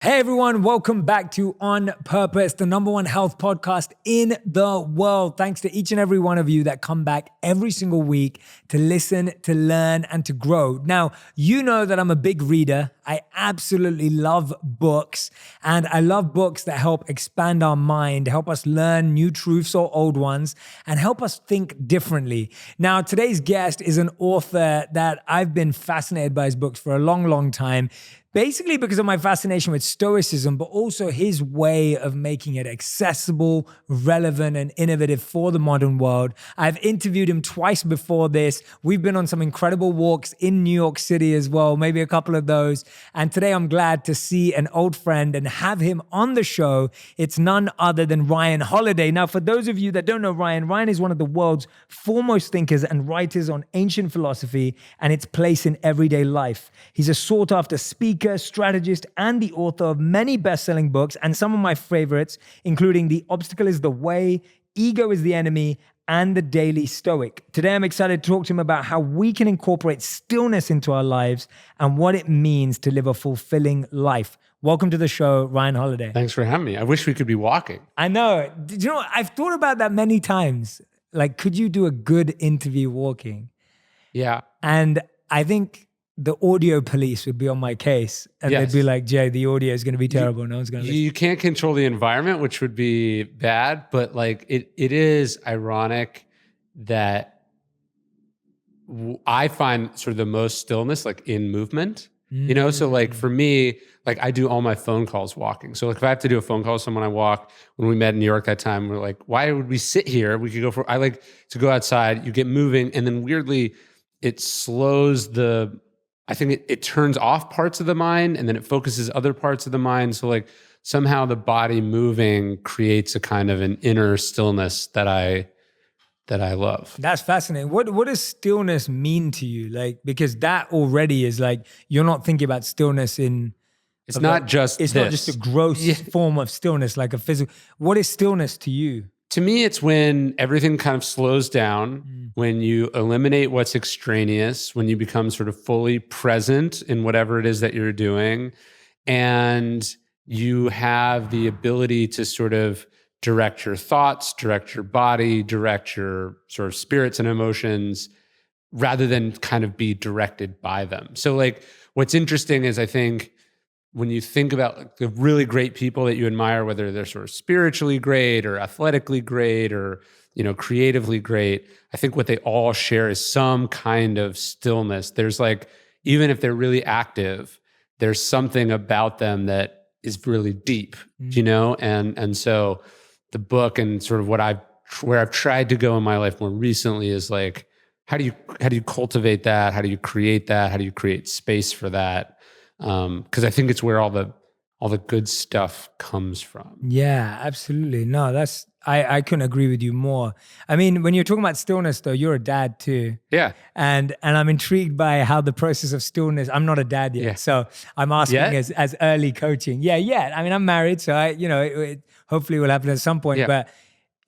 Hey everyone, welcome back to On Purpose, the number one health podcast in the world. Thanks to each and every one of you that come back every single week to listen, to learn, and to grow. Now, you know that I'm a big reader. I absolutely love books, and I love books that help expand our mind, help us learn new truths or old ones, and help us think differently. Now, today's guest is an author that I've been fascinated by his books for a long, long time. Basically because of my fascination with stoicism, but also his way of making it accessible, relevant, and innovative for the modern world. I've interviewed him twice before this. We've been on some incredible walks in New York City as well, maybe a couple of those. And today I'm glad to see an old friend and have him on the show. It's none other than Ryan Holiday. Now, for those of you that don't know Ryan is one of the world's foremost thinkers and writers on ancient philosophy and its place in everyday life. He's a sought-after speaker, strategist, and the author of many best-selling books, and some of my favorites, including The Obstacle is the Way, Ego is the Enemy, and The Daily Stoic. Today, I'm excited to talk to him about how we can incorporate stillness into our lives and what it means to live a fulfilling life. Welcome to the show, Ryan Holiday. Thanks for having me. I wish we could be walking. I know. You know, I've thought about that many times. Like, could you do a good interview walking? Yeah. And I think the audio police would be on my case, and they'd be like, Jay, the audio is going to be terrible. No one's going to listen. You can't control the environment, which would be bad, but like it is ironic that I find sort of the most stillness like in movement, you know? So like for me, like I do all my phone calls walking. So like if I have to do a phone call with someone, I walk. When we met in New York that time, we're like, why would we sit here? We could I like to go outside, you get moving, and then weirdly, it slows I think it turns off parts of the mind and then it focuses other parts of the mind. So like somehow the body moving creates a kind of an inner stillness that I love. That's fascinating. What does stillness mean to you? Like, because that already is like, you're not thinking about stillness it's not just a gross form of stillness, like a physical. What is stillness to you? To me, it's when everything kind of slows down, when you eliminate what's extraneous, when you become sort of fully present in whatever it is that you're doing, and you have the ability to sort of direct your thoughts, direct your body, direct your sort of spirits and emotions, rather than kind of be directed by them. So like, what's interesting is I think when you think about like the really great people that you admire, whether they're sort of spiritually great or athletically great or, you know, creatively great, I think what they all share is some kind of stillness. There's like, even if they're really active, there's something about them that is really deep, you know? And so the book and sort of where I've tried to go in my life more recently is like, how do you cultivate that? How do you create that? How do you create space for that? Because I think it's where all the good stuff comes from. Yeah, absolutely. No, I couldn't agree with you more. I mean, when you're talking about stillness though, you're a dad too. Yeah. And I'm intrigued by how the process of stillness, I'm not a dad yet. So I'm asking as early coaching. Yeah. I mean, I'm married, so it hopefully will happen at some point. But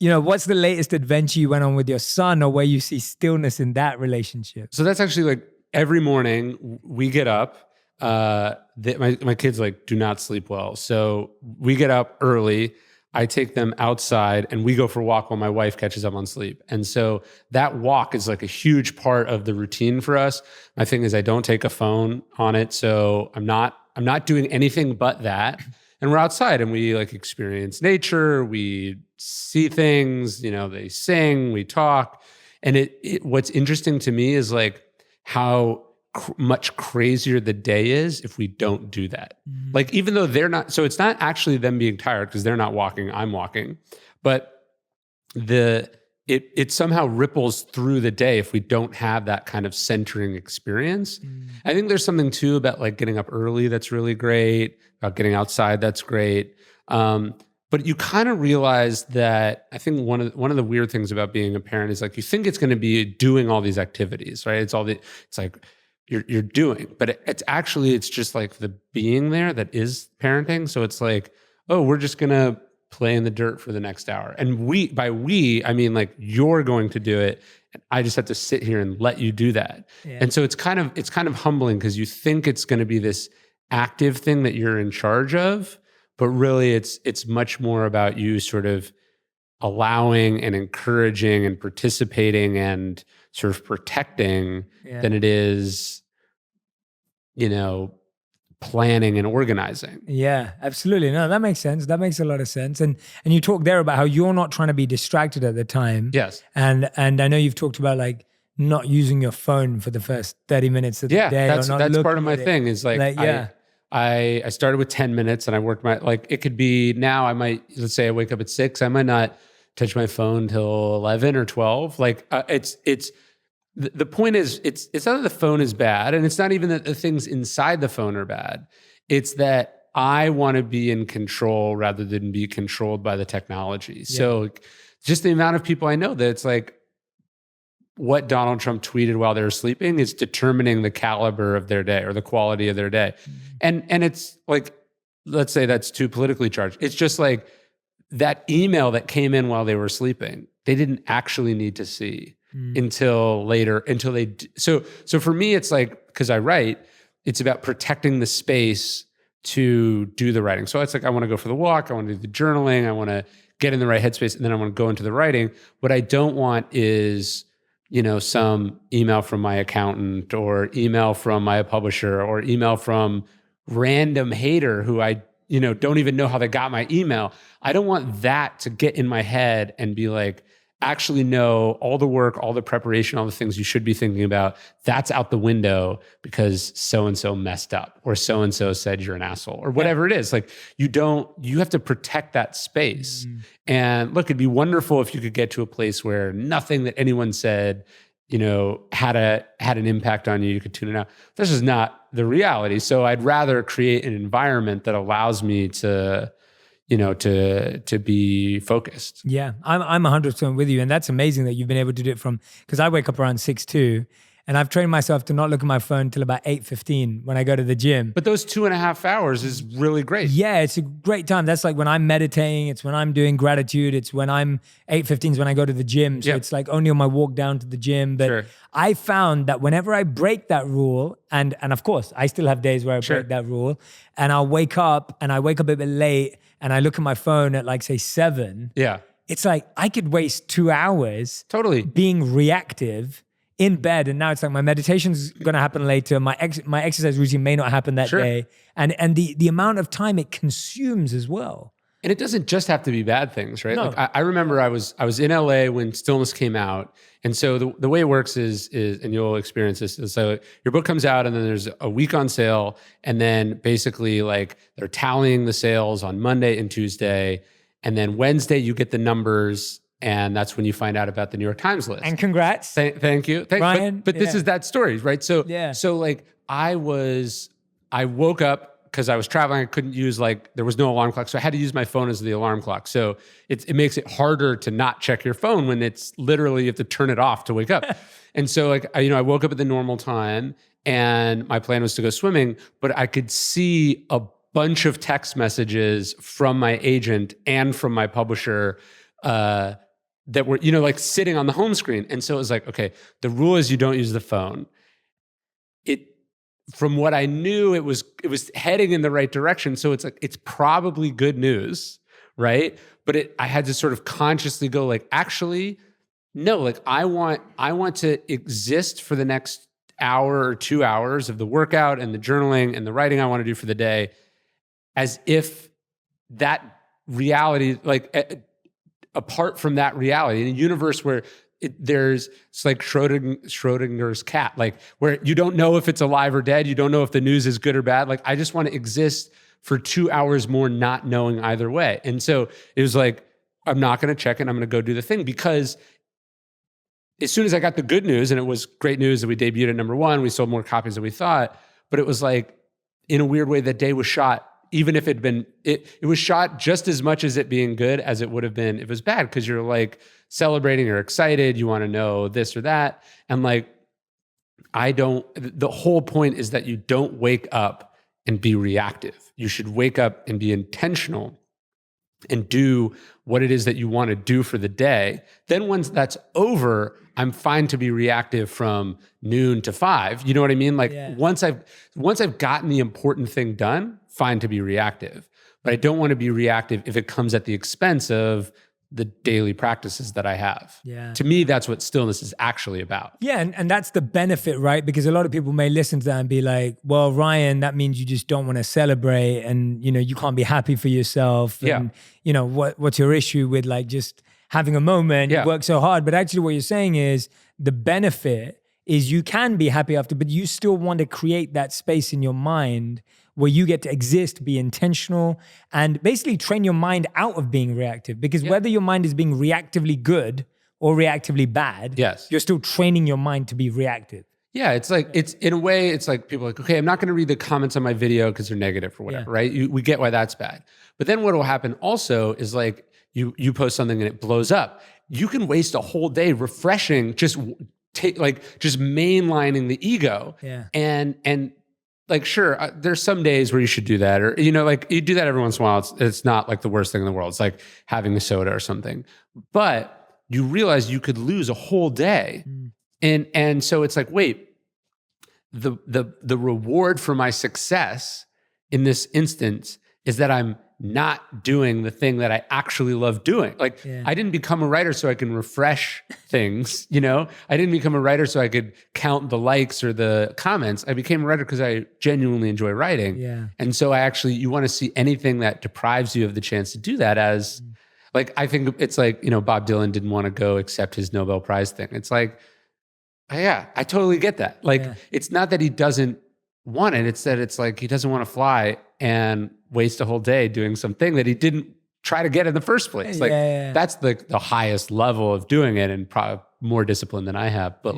what's the latest adventure you went on with your son, or where you see stillness in that relationship? So that's actually like every morning we get up. My kids like do not sleep well. So we get up early, I take them outside and we go for a walk while my wife catches up on sleep. And so that walk is like a huge part of the routine for us. My thing is I don't take a phone on it. So I'm not doing anything but that. And we're outside and we like experience nature. We see things, they sing, we talk. And what's interesting to me is like how much crazier the day is if we don't do that. Like, even though they're not, so it's not actually them being tired because they're not walking, I'm walking, but it somehow ripples through the day if we don't have that kind of centering experience. I think there's something too about like getting up early that's really great, about getting outside that's great. But you kind of realize that I think one of the weird things about being a parent is like you think it's going to be doing all these activities, right? It's like you're doing, but it's just like the being there that is parenting. So it's like, oh, we're just gonna play in the dirt for the next hour. And by we, I mean like you're going to do it. And I just have to sit here and let you do that. Yeah. And so it's kind of humbling because you think it's going to be this active thing that you're in charge of, but really it's much more about you sort of allowing and encouraging and participating and sort of protecting than it is, planning and organizing. Yeah, absolutely. No, that makes sense. That makes a lot of sense. And you talked there about how you're not trying to be distracted at the time. Yes. And I know you've talked about like not using your phone for the first 30 minutes of the day. That's part of my thing is like I started with 10 minutes and I worked it could be now let's say I wake up at 6, I might not touch my phone till 11 or 12. The point is, it's not that the phone is bad, and it's not even that the things inside the phone are bad. It's that I want to be in control rather than be controlled by the technology. Yeah. So just the amount of people I know that it's like what Donald Trump tweeted while they were sleeping is determining the caliber of their day or the quality of their day. Mm-hmm. And it's like, let's say that's too politically charged. It's just like that email that came in while they were sleeping, they didn't actually need to see. Until later, so for me, it's like, because I write, it's about protecting the space to do the writing. So it's like, I want to go for the walk, I want to do the journaling, I want to get in the right headspace, and then I want to go into the writing. What I don't want is, some email from my accountant or email from my publisher or email from random hater who I, don't even know how they got my email. I don't want that to get in my head and be like, actually know all the work, all the preparation, all the things you should be thinking about, that's out the window because so-and-so messed up or so-and-so said you're an asshole or whatever it is. Like you have to protect that space. Mm-hmm. And look, it'd be wonderful if you could get to a place where nothing that anyone said, had an impact on you. You could tune it out. This is not the reality. So I'd rather create an environment that allows me to be focused. Yeah, I'm 100% with you. And that's amazing that you've been able to do it because I wake up around 6 too. And I've trained myself to not look at my phone till about 8:15 when I go to the gym. But those 2.5 hours is really great. Yeah, it's a great time. That's like when I'm meditating. It's when I'm doing gratitude. It's when 8:15 is when I go to the gym. So it's like only on my walk down to the gym. But I found that whenever I break that rule, and of course, I still have days where I break that rule, and I wake up a bit late, and I look at my phone at like, say, 7. Yeah. It's like I could waste 2 hours totally being reactive in bed. And now it's like my meditation's going to happen later. My exercise routine may not happen that day. And the amount of time it consumes as well. And it doesn't just have to be bad things, right? No. Like I remember I was in LA when Stillness came out. And so the way it works is, and you'll experience this, is so your book comes out and then there's a week on sale. And then basically like they're tallying the sales on Monday and Tuesday. And then Wednesday you get the numbers, and that's when you find out about the New York Times list. And congrats. Thank you. Ryan, but this is that story, right? So like I woke up, because I was traveling, I couldn't use there was no alarm clock. So I had to use my phone as the alarm clock. So it makes it harder to not check your phone when it's literally, you have to turn it off to wake up. And so I woke up at the normal time and my plan was to go swimming, but I could see a bunch of text messages from my agent and from my publisher that were, sitting on the home screen. And so it was like, okay, the rule is you don't use the phone. From what I knew, it was heading in the right direction. So it's like, it's probably good news, right? But I had to sort of consciously go actually, no, I want to exist for the next hour or 2 hours of the workout and the journaling and the writing I want to do for the day, as if that reality, apart from that reality, in a universe where it's like Schrodinger's cat, where you don't know if it's alive or dead. You don't know if the news is good or bad. I just want to exist for 2 hours more, not knowing either way. And so it was like, I'm not going to check it. I'm going to go do the thing, because as soon as I got the good news, and it was great news that we debuted at #1, we sold more copies than we thought, but it was like, in a weird way, that day was shot, even if it was shot just as much as it being good as it would have been if it was bad, because you're celebrating or excited, you want to know this or that. And the whole point is that you don't wake up and be reactive. You should wake up and be intentional and do what it is that you want to do for the day. Then once that's over, I'm fine to be reactive from noon to 5. You know what I mean? Like once I've gotten the important thing done, fine to be reactive. But I don't want to be reactive if it comes at the expense of the daily practices that I have. Yeah. To me, that's what stillness is actually about. Yeah, and that's the benefit, right? Because a lot of people may listen to that and be like, well, Ryan, that means you just don't want to celebrate and, you can't be happy for yourself. And, what's your issue with like just having a moment? You work so hard. But actually what you're saying is the benefit is you can be happy after, but you still want to create that space in your mind where you get to exist, be intentional, and basically train your mind out of being reactive. Because whether your mind is being reactively good or reactively bad, you're still training your mind to be reactive. Yeah, it's like, it's in a way, it's like people are like, okay, I'm not going to read the comments on my video because they're negative or whatever, right? We get why that's bad. But then what will happen also is like you post something and it blows up. You can waste a whole day refreshing, just mainlining the ego. Yeah. And like, sure, there's some days where you should do that, or, like you do that every once in a while. It's not like the worst thing in the world. It's like having a soda or something. But you realize you could lose a whole day. And so it's like, wait, the reward for my success in this instance is that I'm not doing the thing that I actually love doing. Like I didn't become a writer so I can refresh things, I didn't become a writer so I could count the likes or the comments. I became a writer because I genuinely enjoy writing. Yeah. And so you want to see anything that deprives you of the chance to do that as like, I think it's like, Bob Dylan didn't want to go accept his Nobel Prize thing. It's like, yeah, I totally get that. Like, it's not that he doesn't want it. It's that it's like, he doesn't want to fly and waste a whole day doing something that he didn't try to get in the first place. Like that's the highest level of doing it, and probably more discipline than I have. But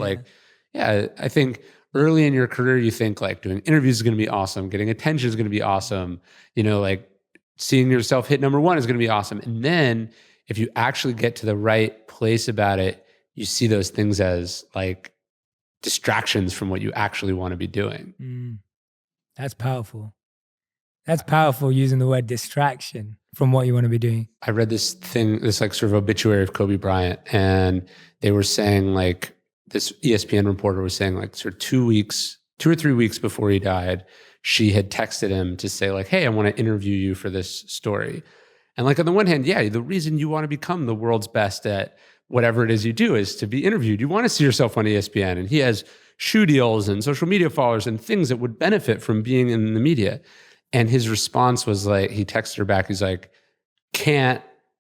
I think early in your career, you think like doing interviews is going to be awesome. Getting attention is going to be awesome. Like seeing yourself hit number 1 is going to be awesome. And then if you actually get to the right place about it, you see those things as like distractions from what you actually want to be doing. That's powerful. That's powerful, using the word distraction from what you want to be doing. I read this like sort of obituary of Kobe Bryant, and they were saying like, this ESPN reporter was saying like sort of 2 or 3 weeks before he died, she had texted him to say like, hey, I want to interview you for this story. And like on the one hand, the reason you want to become the world's best at whatever it is you do is to be interviewed. You want to see yourself on ESPN, and he has shoe deals and social media followers and things that would benefit from being in the media. And his response was like, he texted her back. He's like,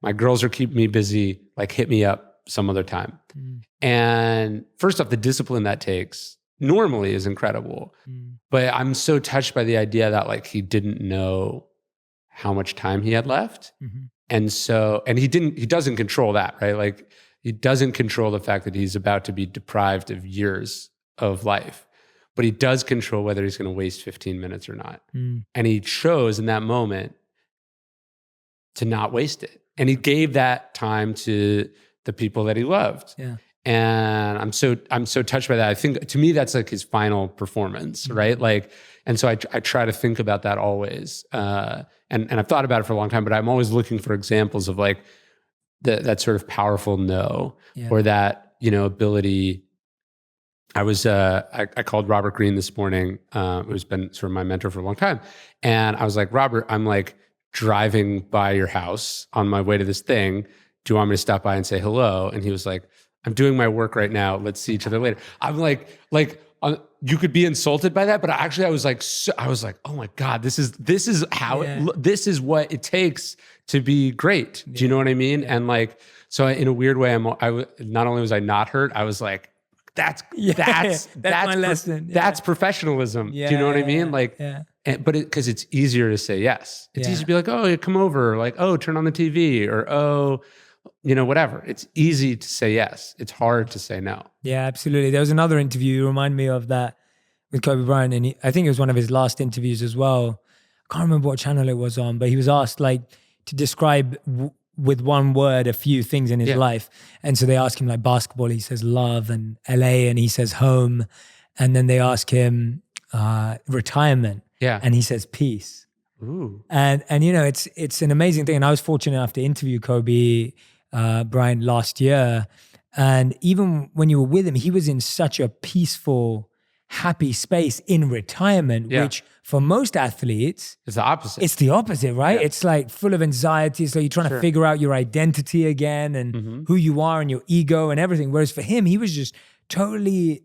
my girls are keeping me busy. Like, hit me up some other time. And first off, the discipline that takes normally is incredible. But I'm so touched by the idea that like, he didn't know how much time he had left. And he doesn't control that, right? Like, he doesn't control the fact that he's about to be deprived of years of life. But he does control whether he's going to waste 15 minutes or not. And he chose in that moment to not waste it. And he gave that time to the people that he loved. Yeah. And I'm so touched by that. I think to me, that's like his final performance, right? Like, and so I try to think about that always. And I've thought about it for a long time, but I'm always looking for examples of like that sort of powerful no, or that, ability. I called Robert Greene this morning, who's been sort of my mentor for a long time. And I was like, Robert, I'm like driving by your house on my way to this thing. Do you want me to stop by and say hello? And he was like, I'm doing my work right now. Let's see each other later. I'm like, you could be insulted by that, but I was like, oh my God, this is this is what it takes to be great. Do you know what I mean? And like, so in a weird way, not only was I not hurt, I was like, that's my lesson. That's professionalism. Do you know what I mean? Like, but because it's easier to say yes. It's easy to be like, oh, come over, like, oh, turn on the TV, or oh, whatever. It's easy to say yes. It's hard to say no. Yeah, absolutely. There was another interview, you remind me of that, with Kobe Bryant, and I think it was one of his last interviews as well. I can't remember what channel it was on, but he was asked like to describe with one word a few things in his life. And so they ask him like basketball, he says love, and LA, and he says home. And then they ask him retirement, and he says peace. Ooh. And it's an amazing thing. And I was fortunate enough to interview Kobe Bryant last year. And even when you were with him, he was in such a peaceful, happy space in retirement, which for most athletes, it's the opposite. It's the opposite, right? Yeah. It's like full of anxiety. So you're trying to figure out your identity again and who you are and your ego and everything. Whereas for him, he was just totally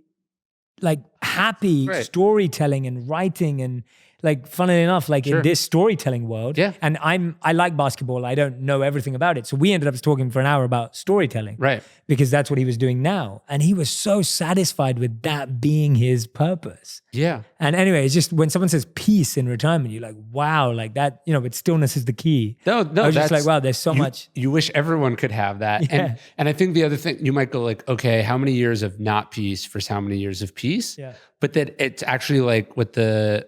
like happy storytelling and writing and like, funnily enough, like in this storytelling world, and I like basketball. I don't know everything about it. So we ended up talking for an hour about storytelling, right? Because that's what he was doing now. And he was so satisfied with that being his purpose. Yeah. And anyway, it's just when someone says peace in retirement, you're like, wow, like that, but stillness is the key. No, I was just like, wow, there's so much. You wish everyone could have that. Yeah. And I think the other thing, you might go like, okay, how many years of not peace versus how many years of peace? Yeah. But that it's actually like what the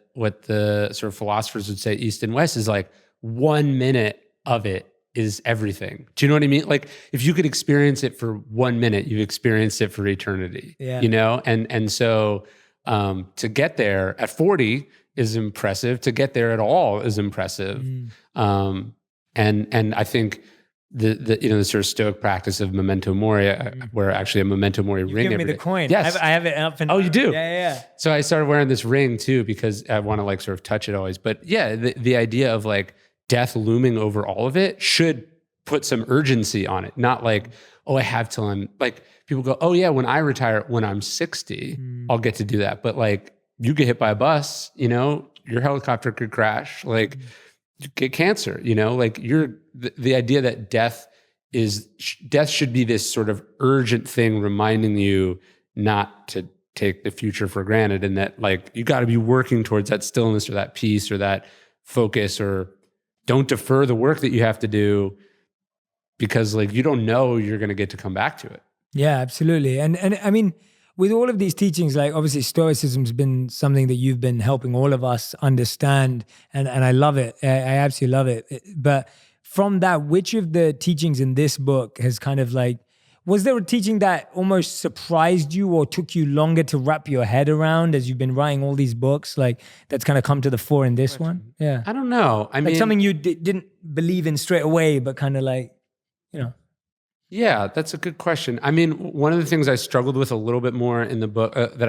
sort of philosophers would say, East and West, is like 1 minute of it is everything. Do you know what I mean? Like if you could experience it for 1 minute, you've experienced it for eternity. Yeah. And so to get there at 40 is impressive. To get there at all is impressive. And I think the sort of stoic practice of memento mori, where actually a memento mori ring. Give me the coin. Yes, I have it up and you do. Yeah. So I started wearing this ring too because I want to like sort of touch it always. But yeah, the idea of like death looming over all of it should put some urgency on it. Not like, oh, I have till I'm like people go, oh yeah, when I retire when I'm 60, I'll get to do that. But like you get hit by a bus, your helicopter could crash, like. You get cancer, like the idea that death should be this sort of urgent thing reminding you not to take the future for granted, and that like you got to be working towards that stillness or that peace or that focus, or don't defer the work that you have to do because like you don't know you're going to get to come back to it. Yeah, absolutely. And I mean, with all of these teachings, like obviously stoicism's been something that you've been helping all of us understand, and I love it. I absolutely love it. But from that, which of the teachings in this book has kind of like, was there a teaching that almost surprised you or took you longer to wrap your head around as you've been writing all these books, like that's kind of come to the fore in this one? Yeah. I don't know. I mean, something you didn't believe in straight away, but kind of like, Yeah, that's a good question. I mean, one of the things I struggled with a little bit more in the book that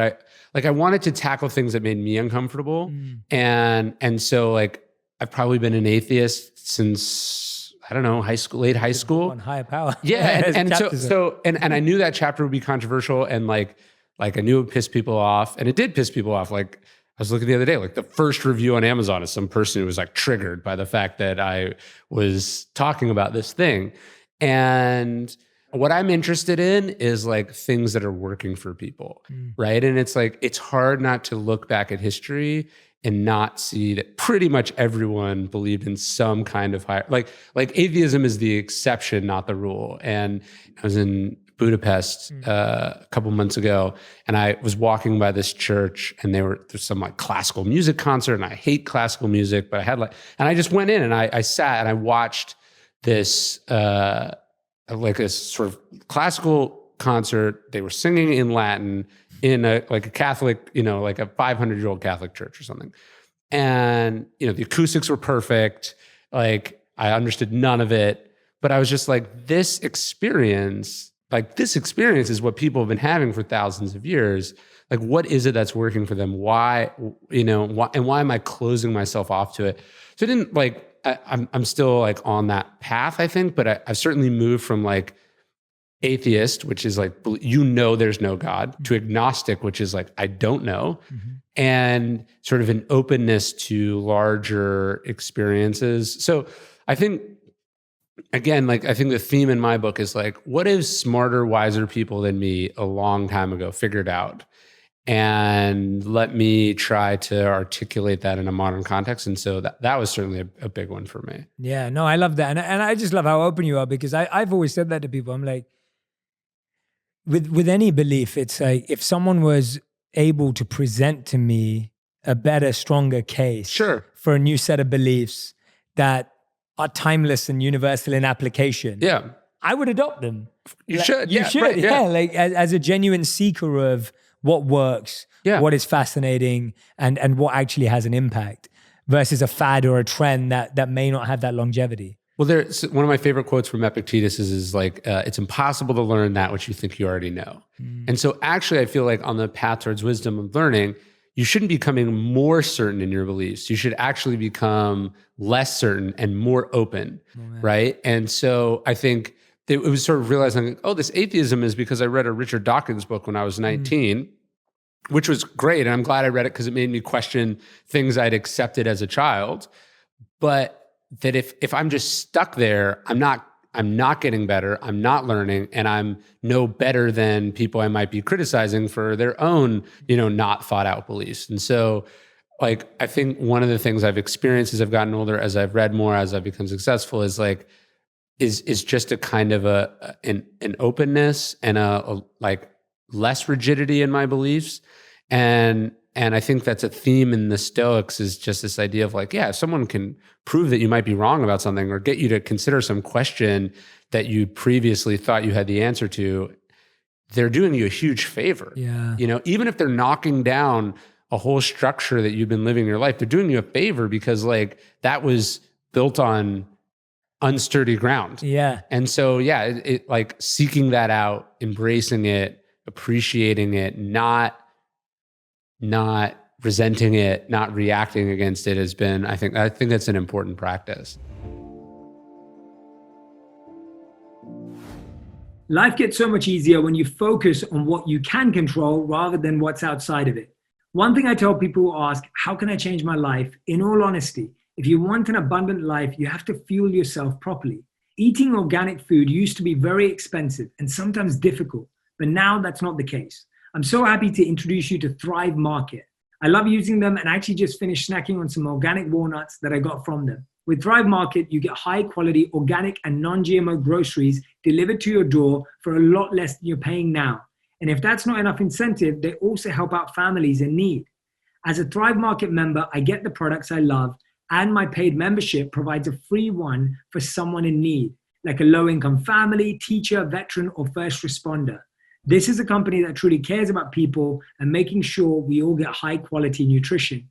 I wanted to tackle things that made me uncomfortable. And so like, I've probably been an atheist since, I don't know, late high school. On higher power. Yeah. and I knew that chapter would be controversial and like I knew it would piss people off, and it did piss people off. Like I was looking the other day, like the first review on Amazon is some person who was like triggered by the fact that I was talking about this thing. And what I'm interested in is like things that are working for people, right? And it's like, it's hard not to look back at history and not see that pretty much everyone believed in some kind of higher, like atheism is the exception, not the rule. And I was in Budapest a couple months ago, and I was walking by this church, and there's some like classical music concert, and I hate classical music, but and I just went in and I sat and I watched this like a sort of classical concert. They were singing in Latin in a Catholic, like a 500-year-old Catholic church or something. And, the acoustics were perfect. Like I understood none of it, but I was just like, this experience is what people have been having for thousands of years. Like, what is it that's working for them? Why, why am I closing myself off to it? So I didn't like, I'm still like on that path, I think, but I've certainly moved from like atheist, which is like, there's no God, to agnostic, which is like, I don't know, and sort of an openness to larger experiences. So I think, again, like, I think the theme in my book is like, what if smarter, wiser people than me a long time ago figured out? And let me try to articulate that in a modern context. And so that was certainly a big one for me. Yeah, no, I love that. And I just love how open you are, because I've always said that to people. I'm like, with any belief, it's like, if someone was able to present to me a better, stronger case for a new set of beliefs that are timeless and universal in application, I would adopt them. You should. You should. Right, like as a genuine seeker of what works, what is fascinating, and what actually has an impact. versus a fad or a trend that may not have that longevity. Well, there's one of my favorite quotes from Epictetus is like, it's impossible to learn that which you think you already know. And so actually, I feel like on the path towards wisdom of learning, you shouldn't be becoming more certain in your beliefs. You should actually become less certain and more open, right? And so I think it was sort of realizing, oh, this atheism is because I read a Richard Dawkins book when I was 19, which was great. And I'm glad I read it because it made me question things I'd accepted as a child. But that if I'm just stuck there, I'm not getting better, I'm not learning, and I'm no better than people I might be criticizing for their own, not thought out beliefs. And so like, I think one of the things I've experienced as I've gotten older, as I've read more, as I've become successful is like, is just a kind of an openness and a like less rigidity in my beliefs. And I think that's a theme in the Stoics is just this idea of like, yeah, if someone can prove that you might be wrong about something or get you to consider some question that you previously thought you had the answer to, they're doing you a huge favor. Yeah. Even if they're knocking down a whole structure that you've been living your life, they're doing you a favor because like that was built on unsturdy ground. Yeah. And so, yeah, it like seeking that out, embracing it, appreciating it, not resenting it, not reacting against it has been, I think that's an important practice. Life gets so much easier when you focus on what you can control rather than what's outside of it. One thing I tell people who ask, how can I change my life? In all honesty, if you want an abundant life, you have to fuel yourself properly. Eating organic food used to be very expensive and sometimes difficult, but now that's not the case. I'm so happy to introduce you to Thrive Market. I love using them and I actually just finished snacking on some organic walnuts that I got from them. With Thrive Market, you get high quality organic and non-GMO groceries delivered to your door for a lot less than you're paying now. And if that's not enough incentive, they also help out families in need. As a Thrive Market member, I get the products I love, and my paid membership provides a free one for someone in need, like a low-income family, teacher, veteran, or first responder. This is a company that truly cares about people and making sure we all get high quality nutrition.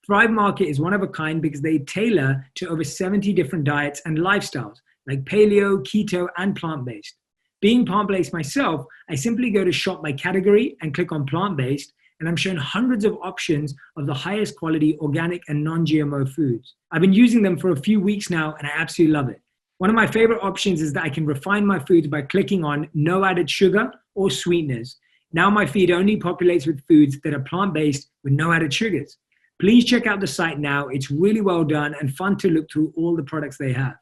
Thrive Market is one of a kind because they tailor to over 70 different diets and lifestyles, like paleo, keto, and plant-based. Being plant-based myself, I simply go to shop by category and click on plant-based, and I'm shown hundreds of options of the highest quality organic and non-GMO foods. I've been using them for a few weeks now, and I absolutely love it. One of my favorite options is that I can refine my foods by clicking on no added sugar or sweeteners. Now my feed only populates with foods that are plant-based with no added sugars. Please check out the site now. It's really well done and fun to look through all the products they have.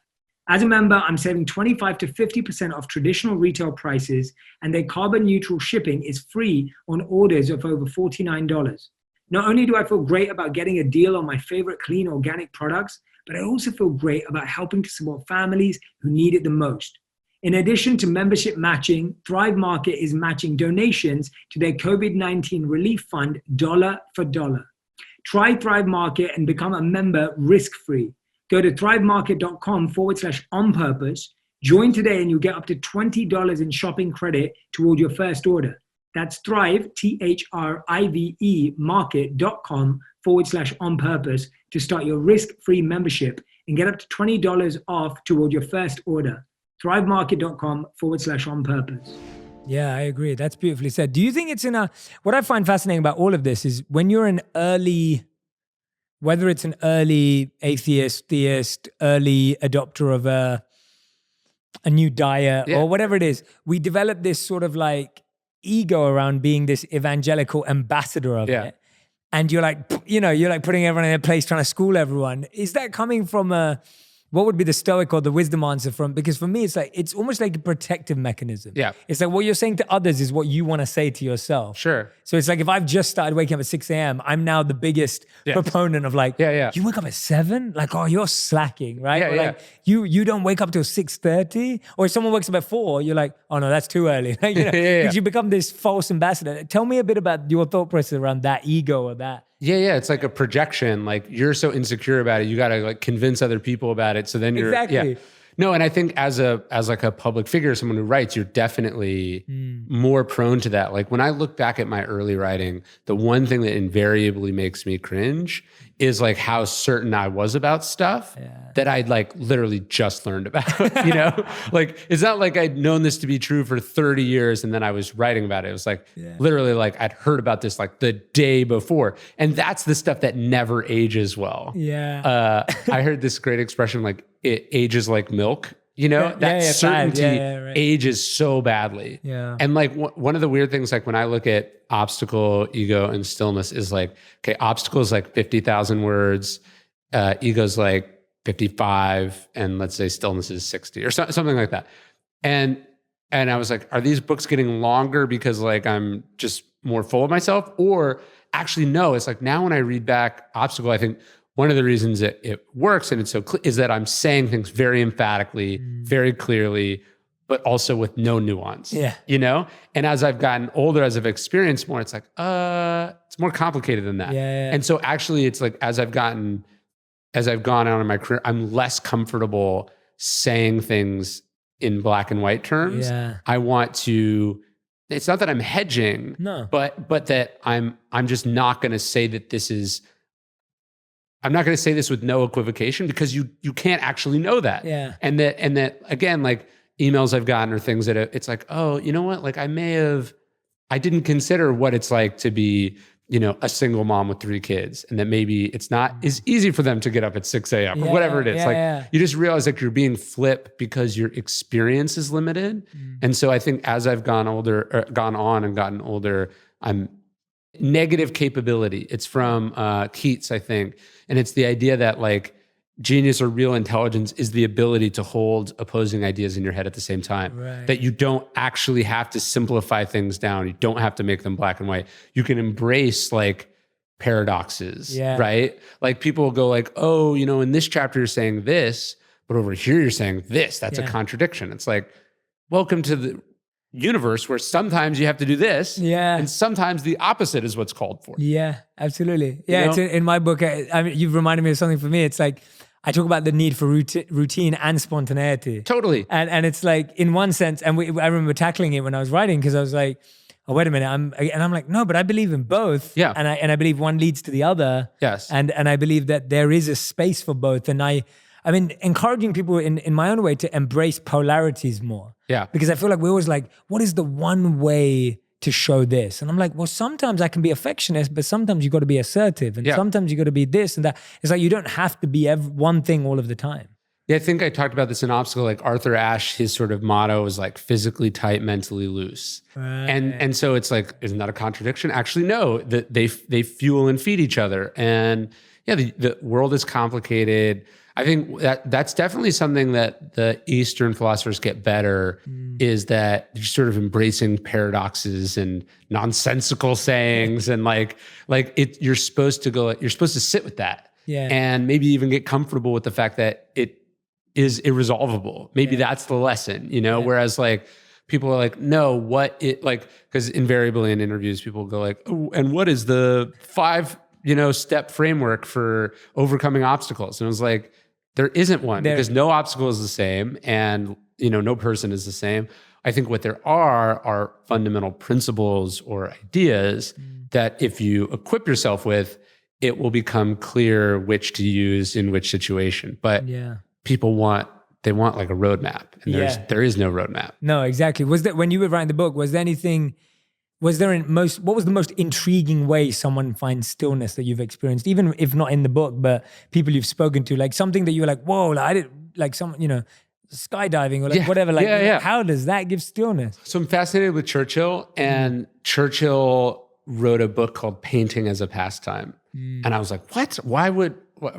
As a member, I'm saving 25 to 50% off traditional retail prices, and their carbon neutral shipping is free on orders of over $49. Not only do I feel great about getting a deal on my favorite clean organic products, but I also feel great about helping to support families who need it the most. In addition to membership matching, Thrive Market is matching donations to their COVID-19 relief fund dollar for dollar. Try Thrive Market and become a member risk-free. Go to thrivemarket.com/onpurpose. Join today and you'll get up to $20 in shopping credit toward your first order. That's Thrive, THRIVE, market.com/onpurpose to start your risk-free membership and get up to $20 off toward your first order. thrivemarket.com/onpurpose. Yeah, I agree. That's beautifully said. Do you think it's what I find fascinating about all of this is when you're whether it's an early atheist, theist, early adopter of a new diet or whatever it is, we develop this sort of like ego around being this evangelical ambassador of it. And you're like, you're like putting everyone in their place, trying to school everyone. Is that coming from what would be the stoic or the wisdom answer from? Because for me, it's almost like a protective mechanism. Yeah. It's like what you're saying to others is what you want to say to yourself. Sure. So it's like if I've just started waking up at 6 a.m., I'm now the biggest proponent of like, you wake up at 7? Like, oh, you're slacking, right? Or like you don't wake up till 6:30? Or if someone wakes up at 4, you're like, oh no, that's too early. Because you become this false ambassador. Tell me a bit about your thought process around that ego or that. Yeah. It's like a projection. Like you're so insecure about it. You got to like convince other people about it. So then you're No, and I think as like a public figure, someone who writes, you're definitely more prone to that. Like when I look back at my early writing, the one thing that invariably makes me cringe is like how certain I was about stuff that I'd like literally just learned about, you know? Like, it's not like I'd known this to be true for 30 years and then I was writing about it. It was like literally like I'd heard about this like the day before. And that's the stuff that never ages well. Yeah. I heard this great expression, like it ages like milk. You know, that certainty ages so badly. Yeah. And like one of the weird things, like when I look at obstacle, ego, and stillness is like, okay, obstacle is like 50,000 words, ego's like 55, and let's say stillness is 60 or something like that. And I was like, are these books getting longer because like I'm just more full of myself? Or actually, no, it's like now when I read back obstacle, I think one of the reasons it works and it's so clear is that I'm saying things very emphatically, very clearly, but also with no nuance. Yeah. You know? And as I've gotten older, as I've experienced more, it's like, it's more complicated than that. Yeah. And so actually it's like as I've gone out in my career, I'm less comfortable saying things in black and white terms. Yeah. I want to, it's not that I'm hedging, but that I'm just not going to say that this is, I'm not going to say this with no equivocation because you can't actually know that. Yeah. And that again, like emails I've gotten or things that it's like, oh, you know what? Like I didn't consider what it's like to be, you know, a single mom with 3 kids, and that maybe it's not as easy for them to get up at 6 a.m. or whatever it is. You just realize like you're being flipped because your experience is limited. And so I think as I've gone on and gotten older, I'm negative capability. It's from Keats, I think. And it's the idea that like genius or real intelligence is the ability to hold opposing ideas in your head at the same time. Right. That you don't actually have to simplify things down. You don't have to make them black and white. You can embrace like paradoxes, right? Like people will go like, oh, you know, in this chapter you're saying this, but over here you're saying this. That's a contradiction. It's like, welcome to the universe where sometimes you have to do this and sometimes the opposite is what's called for. Yeah, absolutely. Yeah, You know? it's in my book. I mean, you've reminded me of something for me. It's like I talk about the need for routine and spontaneity. Totally. And it's like in one sense, and I remember tackling it when I was writing because I was like, oh, wait a minute. I'm like, no, but I believe in both. Yeah. And I believe one leads to the other. Yes. And I believe that there is a space for both. And I mean, encouraging people in my own way to embrace polarities more. Yeah. Because I feel like we're always like, what is the one way to show this? And I'm like, well, sometimes I can be affectionate, but sometimes you got to be assertive. And sometimes you got to be this and that. It's like, you don't have to be one thing all of the time. Yeah, I think I talked about this in Obstacle. Like Arthur Ashe, his sort of motto is like physically tight, mentally loose. Right. And so it's like, isn't that a contradiction? Actually, no, that they fuel and feed each other. And yeah, the world is complicated. I think that's definitely something that the Eastern philosophers get better is that you're sort of embracing paradoxes and nonsensical sayings and you're supposed to sit with that and maybe even get comfortable with the fact that it is irresolvable. Maybe that's the lesson, you know, whereas like people are like, no, because invariably in interviews, people go like, oh, and what is the 5, step framework for overcoming obstacles? And I was like, there isn't one because no obstacle is the same and, no person is the same. I think what there are fundamental principles or ideas that if you equip yourself with, it will become clear which to use in which situation. But people want like a roadmap and there is no roadmap. No, exactly. When you were writing the book, what was the most intriguing way someone finds stillness that you've experienced, even if not in the book, but people you've spoken to, like something that you were like, whoa, like I did, like skydiving or like whatever, like how does that give stillness? So I'm fascinated with Churchill, and Churchill wrote a book called Painting as a Pastime. And I was like, what?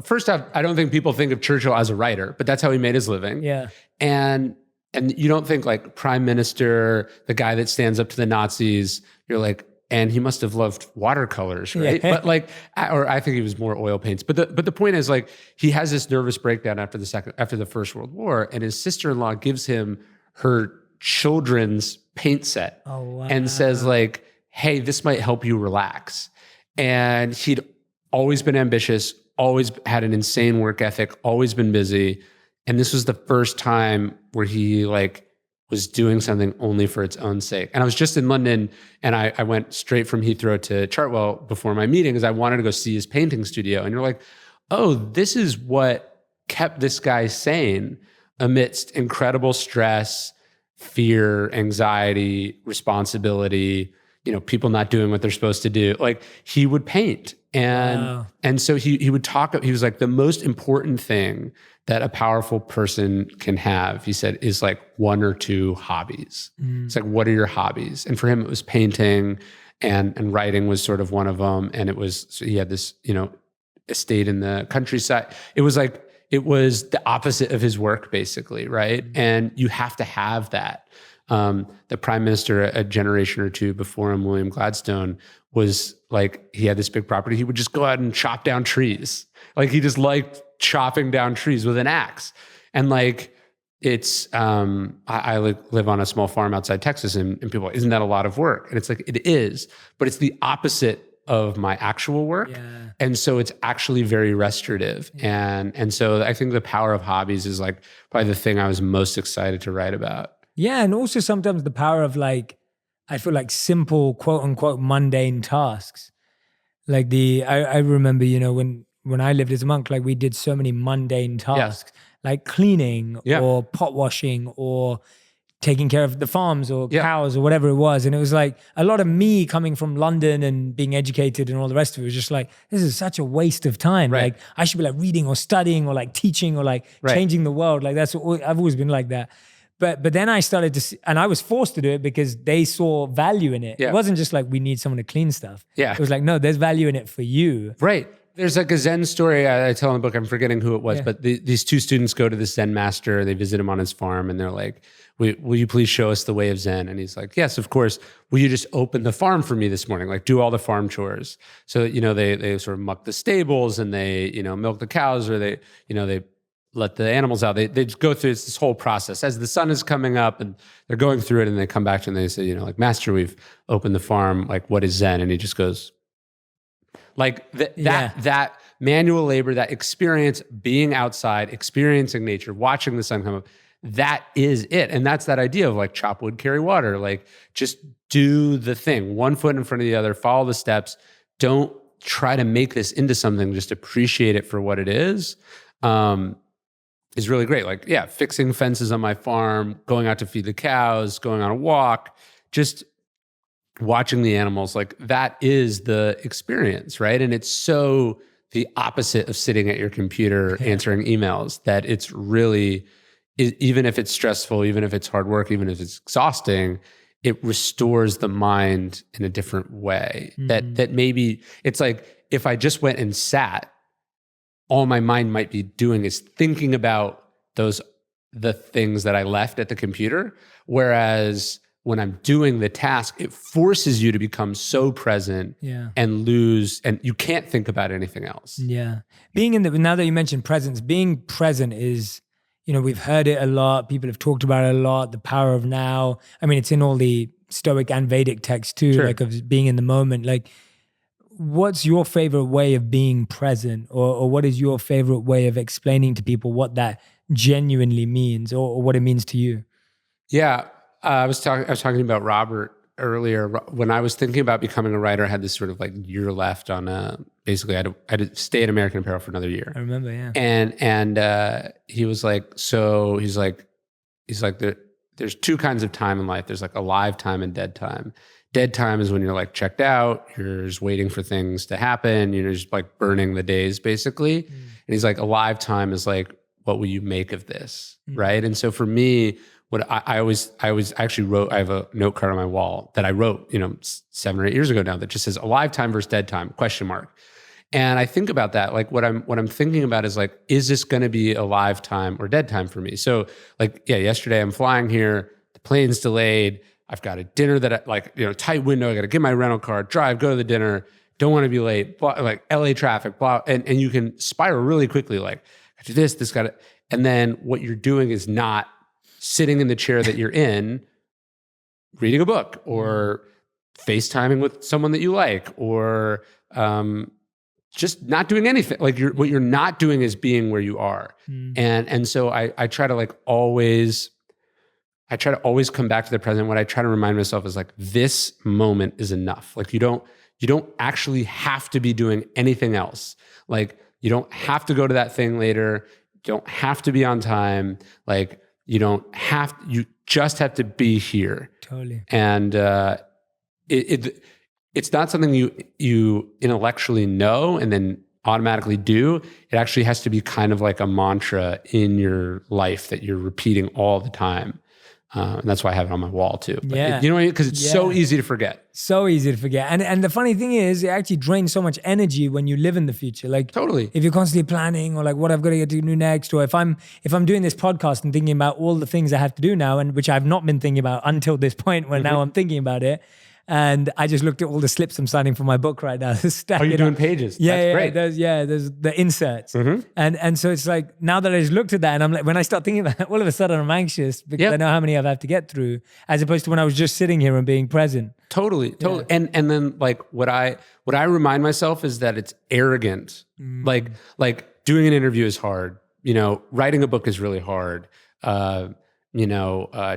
First off, I don't think people think of Churchill as a writer, but that's how he made his living. Yeah. And you don't think like prime minister, the guy that stands up to the Nazis, you're like, and he must have loved watercolors, right? Yeah. But like, or I think he was more oil paints. But the point is like, he has this nervous breakdown after the First World War, and his sister-in-law gives him her children's paint set and says like, hey, this might help you relax. And he'd always been ambitious, always had an insane work ethic, always been busy. And this was the first time where he like was doing something only for its own sake. And I was just in London, and I went straight from Heathrow to Chartwell before my meeting because I wanted to go see his painting studio. And you're like, oh, this is what kept this guy sane amidst incredible stress, fear, anxiety, responsibility, people not doing what they're supposed to do. Like, he would paint. And so he would talk, he was like, the most important thing that a powerful person can have, he said, is like one or two hobbies. It's like, what are your hobbies? And for him, it was painting, and writing was sort of one of them. And so he had this, estate in the countryside. It was the opposite of his work, basically, right? And you have to have that. The prime minister a generation or two before him, William Gladstone, was like, he had this big property. He would just go out and chop down trees. Like, he just liked chopping down trees with an axe. And like, it's, I live on a small farm outside Texas, and people are like, isn't that a lot of work? And it's like, it is, but it's the opposite of my actual work. Yeah. And so it's actually very restorative. Yeah. And so I think the power of hobbies is like probably the thing I was most excited to write about. Yeah. And also sometimes the power of like, I feel like simple, quote unquote, mundane tasks. Like I remember, when I lived as a monk, like we did so many mundane tasks, like cleaning or pot washing or taking care of the farms or cows or whatever it was. And it was like a lot of me coming from London and being educated and all the rest of it was just like, this is such a waste of time. Right. Like, I should be like reading or studying or like teaching or like changing the world. Like, I've always been like that. But then I started to see, and I was forced to do it because they saw value in it. Yeah. It wasn't just like, we need someone to clean stuff. Yeah. It was like, no, there's value in it for you. Right. There's like a Zen story I tell in the book. I'm forgetting who it was, but these two students go to the Zen master. They visit him on his farm, and they're like, will you please show us the way of Zen? And he's like, yes, of course. Will you just open the farm for me this morning? Like, do all the farm chores. So, they sort of muck the stables, and they, milk the cows, or they let the animals out. They just go through this whole process as the sun is coming up, and they're going through it, and they come back to him and they say, like, Master, we've opened the farm. Like, what is Zen? And he just goes, like, that manual labor, that experience, being outside, experiencing nature, watching the sun come up, that is it. And that's that idea of like, chop wood, carry water, like, just do the thing, one foot in front of the other, follow the steps. Don't try to make this into something, just appreciate it for what it is really great. Like, fixing fences on my farm, going out to feed the cows, going on a walk, just watching the animals, like, that is the experience, right? And it's so the opposite of sitting at your computer answering emails, that it's really, even if it's stressful, even if it's hard work, even if it's exhausting, it restores the mind in a different way. That maybe it's like, if I just went and sat, all my mind might be doing is thinking about the things that I left at the computer. Whereas when I'm doing the task, it forces you to become so present and you can't think about anything else. Yeah. Now that you mentioned presence, being present is, we've heard it a lot. People have talked about it a lot, the power of now. I mean, it's in all the Stoic and Vedic texts too, like of being in the moment. Like, what's your favorite way of being present, or what is your favorite way of explaining to people what that genuinely means, or what it means to you? Yeah. I was talking about Robert earlier. When I was thinking about becoming a writer, I had this sort of like year left on basically I had to stay at American Apparel for another year. I remember, yeah. And he was like, there's two kinds of time in life. There's like alive time and dead time. Dead time is when you're like checked out, you're just waiting for things to happen, you're just like burning the days basically. And he's like, alive time is like, what will you make of this? Right. And so for me, what I always actually wrote, I have a note card on my wall that I wrote, 7 or 8 years ago now, that just says alive time versus dead time, ? And I think about that, like what I'm thinking about is like, is this going to be alive time or dead time for me? So like, yesterday I'm flying here, the plane's delayed, I've got a dinner that tight window, I got to get my rental car, drive, go to the dinner, don't want to be late, blah, like LA traffic, blah, and you can spiral really quickly, like, I do this got to, and then what you're doing is not sitting in the chair that you're in, reading a book or FaceTiming with someone that you like, or just not doing anything. Like what you're not doing is being where you are. And so I try to like always I try to always come back to the present. What I try to remind myself is like, this moment is enough. Like you don't actually have to be doing anything else. Like you don't have to go to that thing later. You don't have to be on time. Like you just have to be here. Totally. And it's not something you intellectually know and then automatically do. It actually has to be kind of like a mantra in your life that you're repeating all the time. And that's why I have it on my wall too. But you know what I mean? Because it's so easy to forget. So easy to forget. And the funny thing is, it actually drains so much energy when you live in the future. Like totally. If you're constantly planning or like what I've got to get to do next, or if I'm doing this podcast and thinking about all the things I have to do now, and which I've not been thinking about until this point when now I'm thinking about it. And I just looked at all the slips I'm signing for my book right now. Are you doing pages? That's great. There's the inserts. And so it's like, now that I just looked at that and I'm like, when I start thinking about it, all of a sudden I'm anxious because I know how many I have to get through, as opposed to when I was just sitting here and being present. Totally. Yeah. And then like what I remind myself is that it's arrogant. Like doing an interview is hard. You know, writing a book is really hard.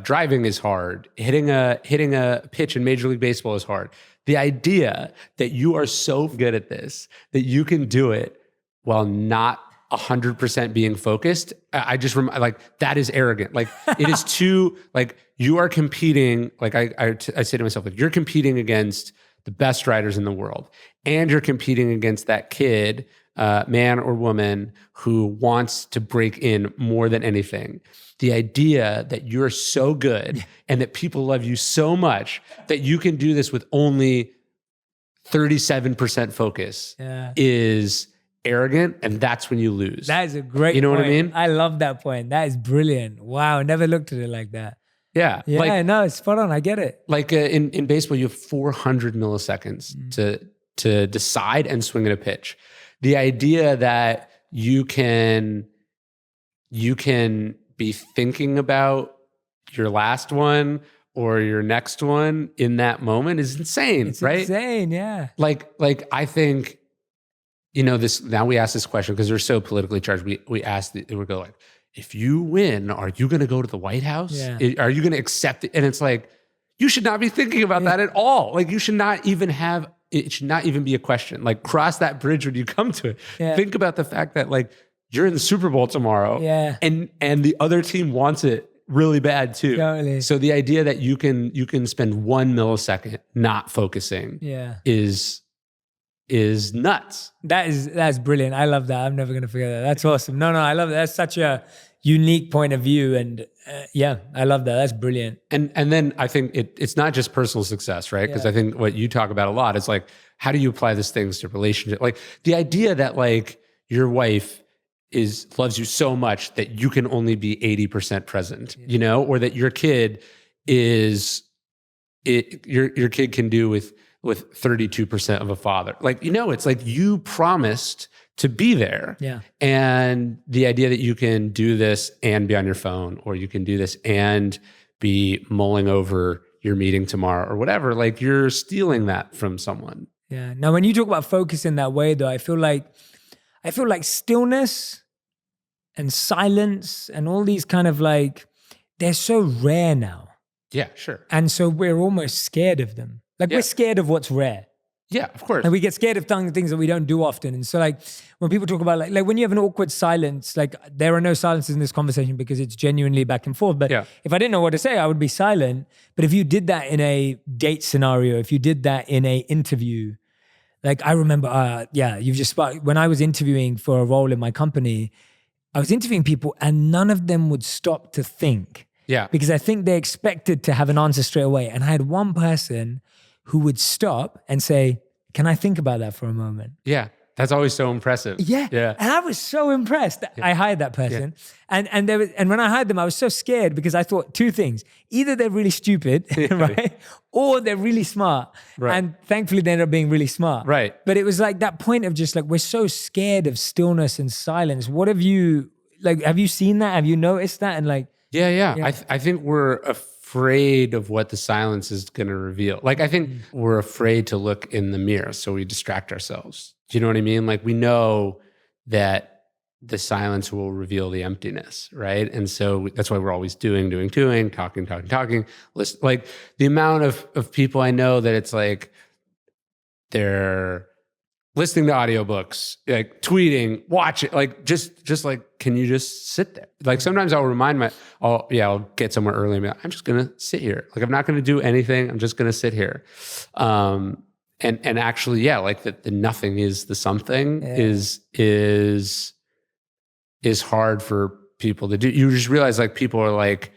Driving is hard. Hitting a pitch in Major League Baseball is hard. The idea that you are so good at this, that you can do it while not 100% being focused, I just like that is arrogant. Like it is too, like you are competing. Like I say to myself, like you're competing against the best writers in the world, and you're competing against that kid, man or woman, who wants to break in more than anything. The idea that you're so good and that people love you so much that you can do this with only 37% focus is arrogant, and that's when you lose. That is a great point. You know what I mean? I love that point. That is brilliant. Wow, I never looked at it like that. Yeah. Yeah, no, it's spot on. I get it. Like in baseball, you have 400 milliseconds to decide and swing at a pitch. The idea that you can be thinking about your last one or your next one in that moment is insane, it's right? Insane, yeah. Like I think, this, now we ask this question because they're so politically charged. We go like, if you win, are you going to go to the White House? Yeah. Are you going to accept it? And it's like, you should not be thinking about that at all. Like you should not even it should not even be a question. Like cross that bridge when you come to it. Yeah. Think about the fact that like you're in the Super Bowl tomorrow, and the other team wants it really bad too. Totally. So the idea that you can spend 1 millisecond not focusing is nuts. That's brilliant. I love that. I'm never going to forget that. That's awesome. No, I love that. That's such a unique point of view. And I love that. That's brilliant. And then I think it's not just personal success, right? Because I think what you talk about a lot is like, how do you apply these things to relationship? Like the idea that like your wife loves you so much that you can only be 80% present, or that your kid your kid can do with 32% of a father. Like, it's like you promised to be there. Yeah. And the idea that you can do this and be on your phone, or you can do this and be mulling over your meeting tomorrow or whatever, like you're stealing that from someone. Yeah. Now, when you talk about focus in that way though, I feel like stillness and silence and all these kind of like, they're so rare now. Yeah, sure. And so we're almost scared of them. Like we're scared of what's rare. Yeah, of course. And we get scared of things that we don't do often. And so like when people talk about like when you have an awkward silence, like there are no silences in this conversation because it's genuinely back and forth. But if I didn't know what to say, I would be silent. But if you did that in a date scenario, if you did that in a interview, like I remember, you've just sparked, when I was interviewing for a role in my company, I was interviewing people and none of them would stop to think. Yeah. Because I think they expected to have an answer straight away. And I had one person who would stop and say, can I think about that for a moment? Yeah. That's always so impressive. Yeah. And I was so impressed. I hired that person. And when I hired them, I was so scared because I thought two things. Either they're really stupid, right? Or they're really smart. Right. And thankfully they ended up being really smart. Right. But it was like that point of just like, we're so scared of stillness and silence. What have you seen that? Have you noticed that? And like, yeah. I think we're afraid of what the silence is going to reveal. Like, I think we're afraid to look in the mirror, so we distract ourselves. Do you know what I mean? Like, we know that the silence will reveal the emptiness, right? And so that's why we're always doing, talking. Like the amount of people I know that it's like they're listening to audiobooks, like tweeting, watch it, like just like, can you just sit there? Like sometimes I'll get somewhere early and be like, I'm just gonna sit here. Like I'm not gonna do anything. I'm just gonna sit here. And actually, like the nothing is the something is hard for people to do. You just realize like people are like,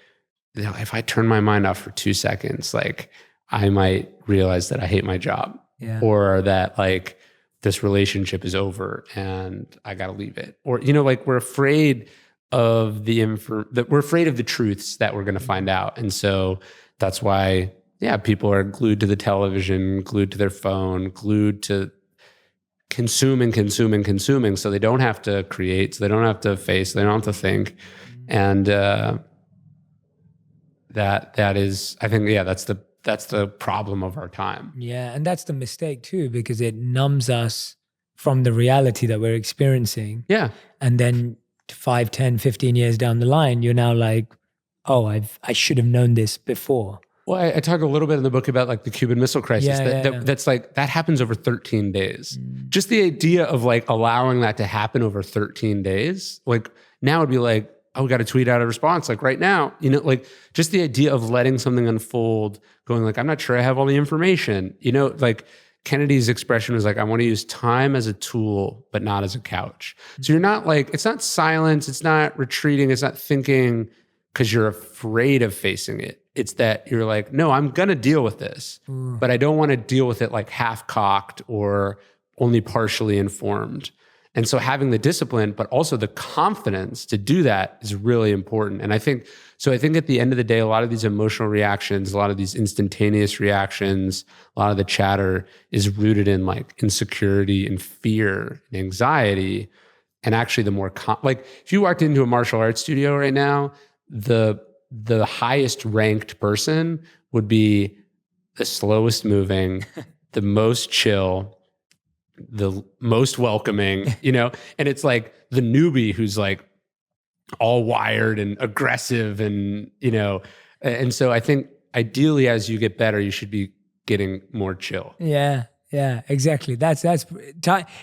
if I turn my mind off for 2 seconds, like I might realize that I hate my job or that like this relationship is over and I got to leave it. Or, like we're afraid of we're afraid of the truths that we're going to find out. And so that's why, people are glued to the television, glued to their phone, glued to consuming. So they don't have to create, so they don't have to face, so they don't have to think. And that is, I think, that's the problem of our time. Yeah. And that's the mistake too, because it numbs us from the reality that we're experiencing. Yeah. And then 5, 10, 15 years down the line, you're now like, oh, I should have known this before. Well, I talk a little bit in the book about like the Cuban Missile Crisis. That's like, that happens over 13 days. Just the idea of like allowing that to happen over 13 days, like now it'd be like, oh, we got to tweet out a response like right now, like just the idea of letting something unfold, going like, I'm not sure I have all the information, like Kennedy's expression was like, I want to use time as a tool, but not as a couch. So you're not like, it's not silence, it's not retreating, it's not thinking because you're afraid of facing it. It's that you're like, no, I'm going to deal with this, but I don't want to deal with it like half-cocked or only partially informed. And so having the discipline, but also the confidence to do that is really important. And I think at the end of the day, a lot of these emotional reactions, a lot of these instantaneous reactions, a lot of the chatter is rooted in like insecurity and fear and anxiety. And actually the more, like if you walked into a martial arts studio right now, the highest ranked person would be the slowest moving, the most chill, the most welcoming, and it's like the newbie who's like all wired and aggressive and, and so I think ideally as you get better, you should be getting more chill. Yeah, exactly. That's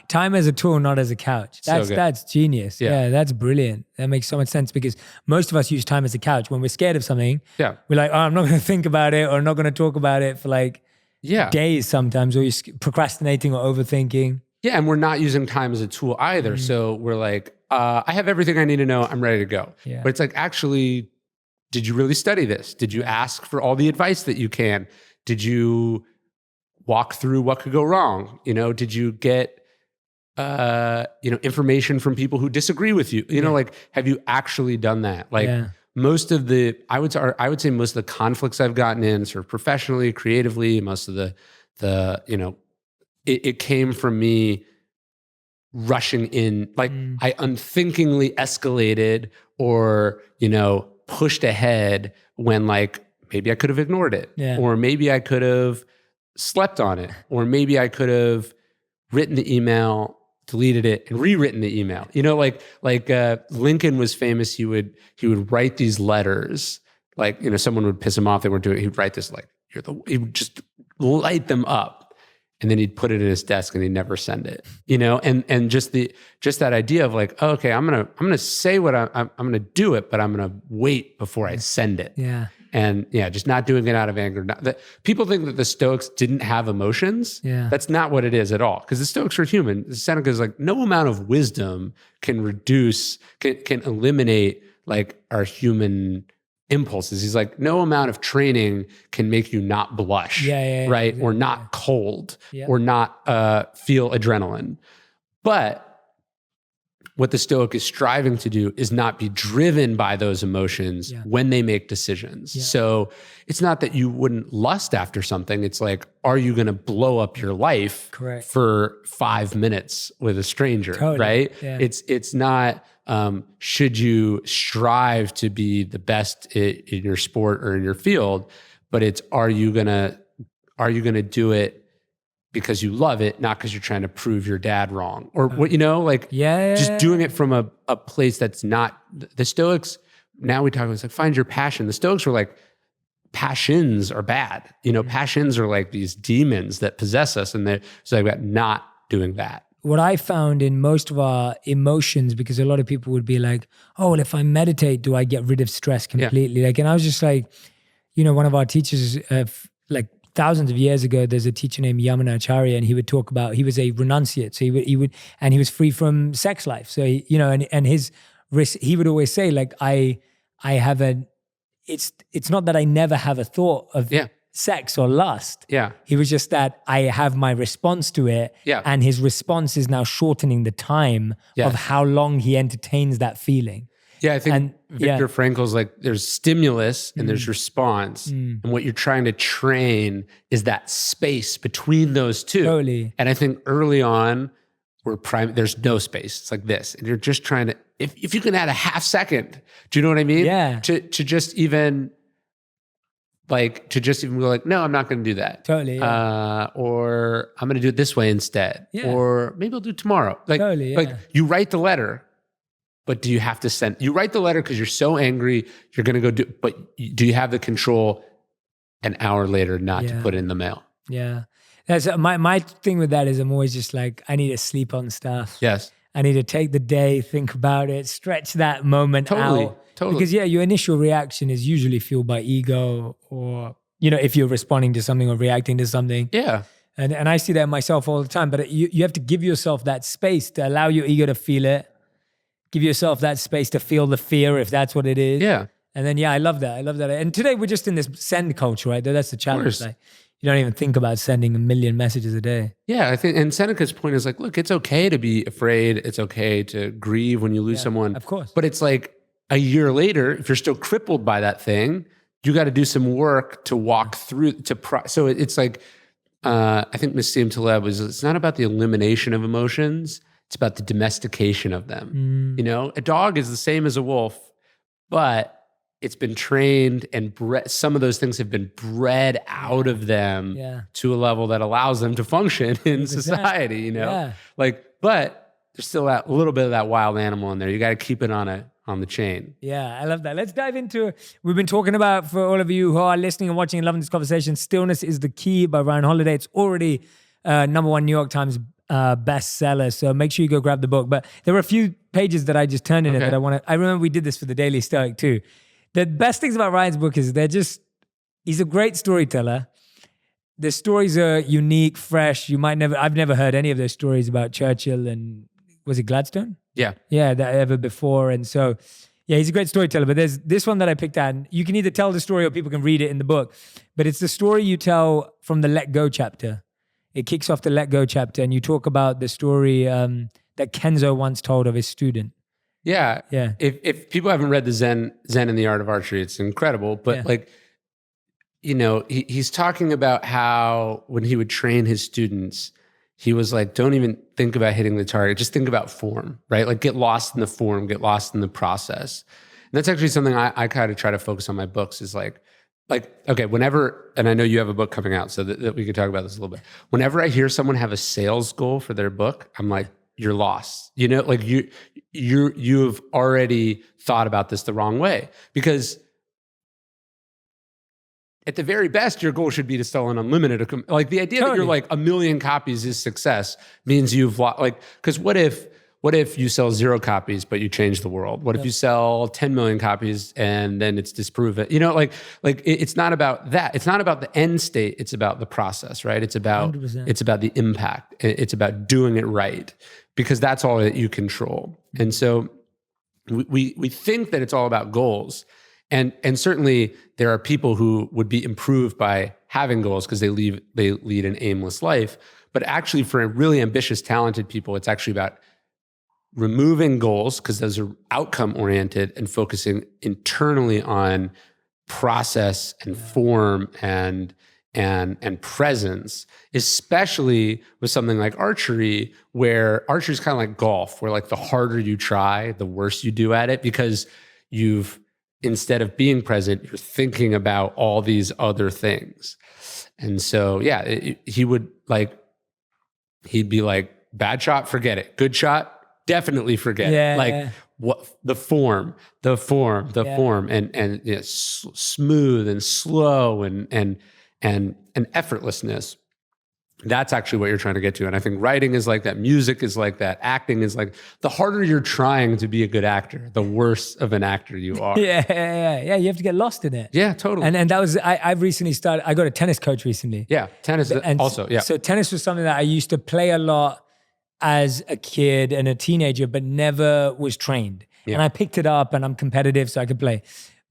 time as a tool, not as a couch. That's genius. Yeah, that's brilliant. That makes so much sense because most of us use time as a couch. When we're scared of something, we're like, oh, I'm not going to think about it or I'm not going to talk about it for like days sometimes, or you're procrastinating or overthinking. Yeah, and we're not using time as a tool either. So we're like, I have everything I need to know. I'm ready to go. Yeah. But it's like, actually, did you really study this? Did you ask for all the advice that you can? Did you walk through what could go wrong? Did you get, information from people who disagree with you? Like, have you actually done that? Like most of the, I would say most of the conflicts I've gotten in sort of professionally, creatively, most of it came from me rushing in, like I unthinkingly escalated or, pushed ahead when like, maybe I could have ignored it or maybe I could have slept on it, or maybe I could have written the email, deleted it, and rewritten the email. Like Lincoln was famous. He would write these letters. Like, someone would piss him off. They weren't doing it. He'd write this like, he would just light them up, and then he'd put it in his desk, and he'd never send it. And just that idea of like, oh, okay, I'm gonna say what I'm gonna do it, but I'm gonna wait before I send it. Yeah. And just not doing it out of anger. People think that the Stoics didn't have emotions. Yeah. That's not what it is at all. Because the Stoics are human. Seneca is like, no amount of wisdom can eliminate like our human impulses. He's like, no amount of training can make you not blush, right? Exactly. Or not cold, or not feel adrenaline. But what the Stoic is striving to do is not be driven by those emotions when they make decisions. Yeah. So it's not that you wouldn't lust after something. It's like, are you going to blow up your life for 5 minutes with a stranger, right? Yeah. It's not, should you strive to be the best in your sport or in your field, but it's, are you going to do it because you love it, not because you're trying to prove your dad wrong or what, like Yeah. just doing it from a place that's not the Stoics. Now we talk about, it's like, find your passion. The Stoics were like, passions are bad. Passions are like these demons that possess us. And they're so about not doing that. What I found in most of our emotions, because a lot of people would be like, oh, well, if I meditate, do I get rid of stress completely? And I was just like, one of our teachers, like thousands of years ago, there's a teacher named Yamanacharya, and he would talk about, he was a renunciate. So he would, and he was free from sex life. So, and his risk, he would always say, like, I have it's not that I never have a thought of sex or lust. Yeah. He was just that I have my response to it. Yeah. And his response is now shortening the time of how long he entertains that feeling. Yeah, I think Viktor Frankl's like, there's stimulus and there's response. And what you're trying to train is that space between those two. Totally. And I think early on, there's no space. It's like this. And you're just trying to, if you can add a half second, do you know what I mean? Yeah. To just even go like, no, I'm not going to do that. Totally. Yeah. Or I'm going to do it this way instead. Yeah. Or maybe I'll do it tomorrow. Totally, like you write the letter, but do you have to you write the letter because you're so angry, you're going to go but do you have the control an hour later not to put it in the mail? Yeah. That's my thing with that is I'm always just like, I need to sleep on stuff. Yes. I need to take the day, think about it, stretch that moment out. Totally. Because your initial reaction is usually fueled by ego, or, if you're responding to something or reacting to something. Yeah. And I see that myself all the time, but you have to give yourself that space to allow your ego to feel it. Give yourself that space to feel the fear, if that's what it is. Yeah. And then, I love that. And today we're just in this send culture, right? That's the challenge. Like, you don't even think about sending 1 million messages a day. Yeah, I think, and Seneca's point is like, look, it's okay to be afraid. It's okay to grieve when you lose someone. Of course. But it's like a year later, if you're still crippled by that thing, you got to do some work to walk through, so it's like, I think Nassim Taleb it's not about the elimination of emotions, it's about the domestication of them. A dog is the same as a wolf, but it's been trained and some of those things have been bred out of them to a level that allows them to function in society, but there's still a little bit of that wild animal in there. You got to keep it on the chain. Yeah, I love that. Let's dive into, we've been talking about, for all of you who are listening and watching and loving this conversation, Stillness is the Key by Ryan Holiday. It's already #1 New York Times bestseller. So make sure you go grab the book. But there were a few pages that I just turned in it that I remember we did this for the Daily Stoic too. The best things about Ryan's book is he's a great storyteller. The stories are unique, fresh. I've never heard any of those stories about Churchill and, was it Gladstone? Yeah. Yeah, that ever before. And so, he's a great storyteller. But there's this one that I picked out. And you can either tell the story or people can read it in the book. But it's the story you tell from the Let Go chapter. It kicks off the Let Go chapter. And you talk about the story that Kenzo once told of his student. Yeah. Yeah. If people haven't read the Zen and the Art of Archery, it's incredible. But he's talking about how when he would train his students, he was like, don't even think about hitting the target. Just think about form, right? Like get lost in the form, get lost in the process. And that's actually something I kind of try to focus on my books is like, okay, whenever, and I know you have a book coming out so that we could talk about this a little bit. Whenever I hear someone have a sales goal for their book, I'm like, you're lost. Like you've already thought about this the wrong way, because at the very best, your goal should be to sell an unlimited. Like the idea that you're like 1 million copies is success means you've because what if you sell 0 copies but you change the world? What if you sell 10 million copies and then it's disproven? It's not about that. It's not about the end state. It's about the process, right? It's about 100%. It's about the impact. It's about doing it right, because that's all that you control. And so we think that it's all about goals. And certainly there are people who would be improved by having goals because they lead an aimless life. But actually for really ambitious, talented people, it's actually about removing goals, because those are outcome oriented, and focusing internally on process and form and presence, especially with something like archery, where archery is kind of like golf, where like the harder you try, the worse you do at it, because instead of being present, you're thinking about all these other things. And so, he would he'd be like, bad shot, forget it. Good shot, definitely forget it. Like what the form, and smooth and slow and effortlessness. That's actually what you're trying to get to. And I think writing is like that. Music is like that. Acting is like, the harder you're trying to be a good actor, the worse of an actor you are. Yeah. You have to get lost in it. Yeah, totally. And that was, I've recently started, I got a tennis coach recently. Yeah, tennis also, yeah. So tennis was something that I used to play a lot as a kid and a teenager, but never was trained. Yeah. And I picked it up and I'm competitive so I could play.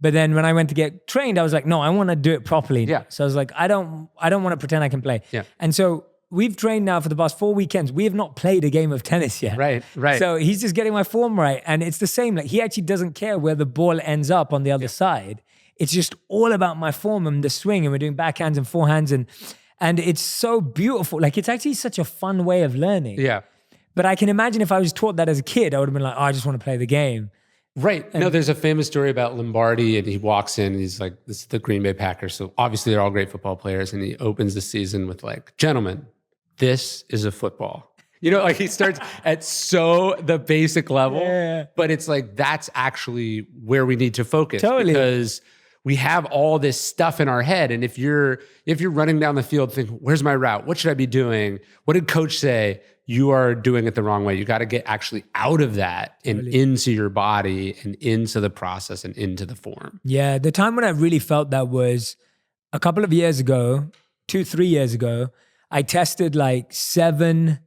But then when I went to get trained, I was like, no, I want to do it properly. Yeah. So I was like, I don't want to pretend I can play. Yeah. And so we've trained now for the past 4 weekends. We have not played a game of tennis yet. Right. So he's just getting my form right. And it's the same. Like he actually doesn't care where the ball ends up on the other side. It's just all about my form and the swing. And we're doing backhands and forehands. And it's so beautiful. Like it's actually such a fun way of learning. Yeah. But I can imagine if I was taught that as a kid, I would have been like, oh, I just want to play the game. Right. No, there's a famous story about Lombardi, and he walks in and he's like, this is the Green Bay Packers. So obviously they're all great football players. And he opens the season with like, gentlemen, this is a football. You know, like he starts at the basic level, but it's like, that's actually where we need to focus. Totally. Because we have all this stuff in our head. And if you're running down the field thinking, where's my route? What should I be doing? What did coach say? You are doing it the wrong way. You got to get actually out of that and into your body and into the process and into the form. Yeah. The time when I really felt that was a couple of years ago, 2-3 years ago. I tested like 7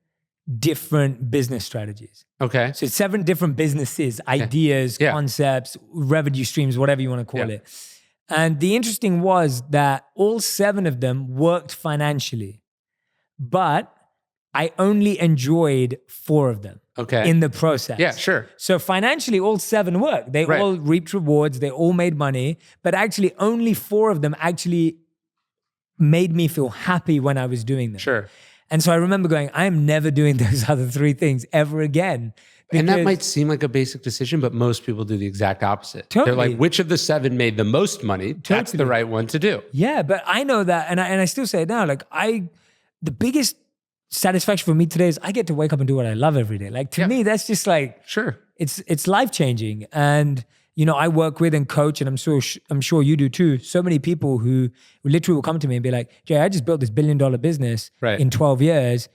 different business strategies. Okay. So 7 different businesses, ideas, concepts, revenue streams, whatever you want to call it. And the interesting was that all 7 of them worked financially, but I only enjoyed 4 of them in the process. Yeah, sure. So financially, all 7 worked. They all reaped rewards. They all made money, but actually only 4 of them actually made me feel happy when I was doing them. Sure. And so I remember going, I am never doing those other 3 things ever again. And that might seem like a basic decision, but most people do the exact opposite. Totally. They're like, which of the 7 made the most money? Totally. That's the right one to do. Yeah, but I know that, and I still say it now, like the biggest satisfaction for me today is I get to wake up and do what I love every day. Like to me, that's just like, it's life-changing. And you know, I work with and coach, and I'm sure you do too, so many people who literally will come to me and be like, Jay, I just built this $1 billion business in 12 years,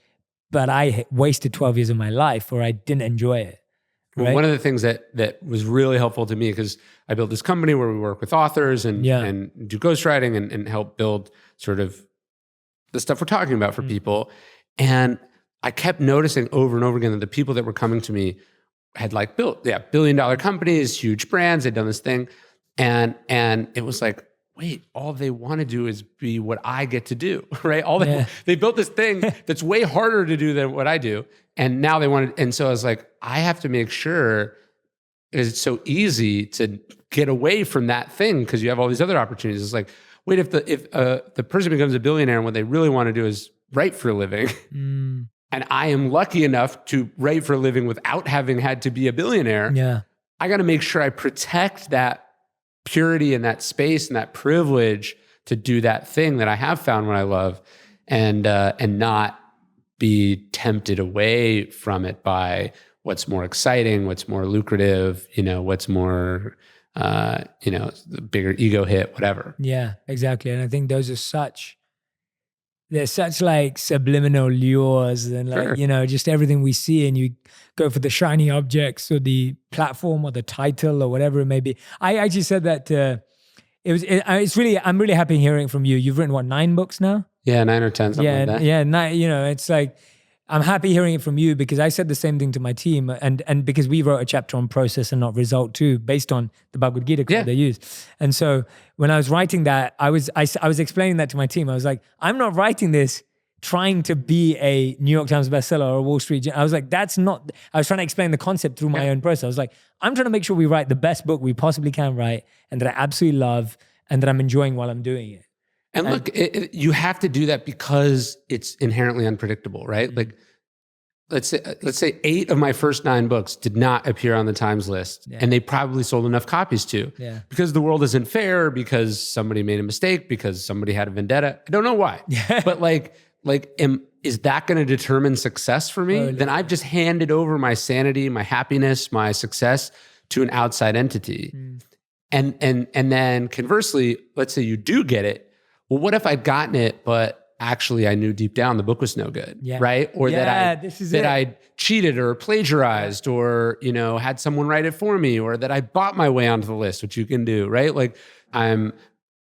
but I wasted 12 years of my life, or I didn't enjoy it. Right? Well, one of the things that was really helpful to me, because I built this company where we work with authors and do ghostwriting and help build sort of the stuff we're talking about for people. And I kept noticing over and over again that the people that were coming to me had like built $1 billion companies, huge brands, they'd done this thing. And it was like, wait, all they want to do is be what I get to do, right? They built this thing that's way harder to do than what I do. And now they want to, and so I was like, I have to make sure, because it's so easy to get away from that thing because you have all these other opportunities. It's like, wait, if the person becomes a billionaire and what they really want to do is write for a living, and I am lucky enough to write for a living without having had to be a billionaire, I got to make sure I protect that purity and that space and that privilege to do that thing that I have found what I love, and not be tempted away from it by what's more exciting, what's more lucrative, what's more, the bigger ego hit, whatever. Yeah, exactly. And I think those are they're such like subliminal lures and like, just everything we see, and you go for the shiny objects or the platform or the title or whatever it may be. I actually said that I'm really happy hearing from you. You've written 9 books now? Yeah, 9 or 10, something like that. Yeah, 9, it's like, I'm happy hearing it from you because I said the same thing to my team, and because we wrote a chapter on process and not result too, based on the Bhagavad Gita quote they use. And so when I was writing that, I was explaining that to my team. I was like, I'm not writing this trying to be a New York Times bestseller or a Wall Street. I was like, I was trying to explain the concept through my own process. I was like, I'm trying to make sure we write the best book we possibly can write, and that I absolutely love, and that I'm enjoying while I'm doing it. And look, you have to do that because it's inherently unpredictable, right? Like, let's say 8 of my first 9 books did not appear on the Times list, and they probably sold enough copies to, because the world isn't fair, because somebody made a mistake, because somebody had a vendetta. I don't know why, but is that going to determine success for me? Totally. Then I've just handed over my sanity, my happiness, my success to an outside entity. And then conversely, let's say you do get it. Well, what if I'd gotten it, but actually I knew deep down the book was no good, right? Or that I cheated or plagiarized or, had someone write it for me, or that I bought my way onto the list, which you can do, right? Like I'm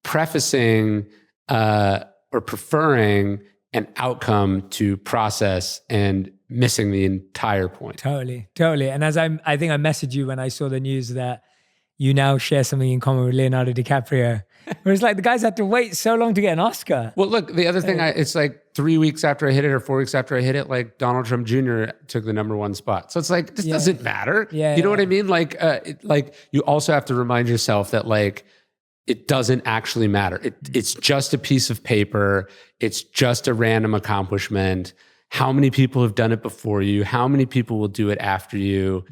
prefacing or preferring an outcome to process and missing the entire point. Totally. And as I think I messaged you when I saw the news that you now share something in common with Leonardo DiCaprio. Where it's like the guys had to wait so long to get an Oscar. Well, look, the other thing, it's like 3 weeks after I hit it or 4 weeks after I hit it, like Donald Trump Jr. took the #1 spot. So it's like, this doesn't matter. You know what I mean? Like, you also have to remind yourself that like, it doesn't actually matter. It's just a piece of paper. It's just a random accomplishment. How many people have done it before you? How many people will do it after you?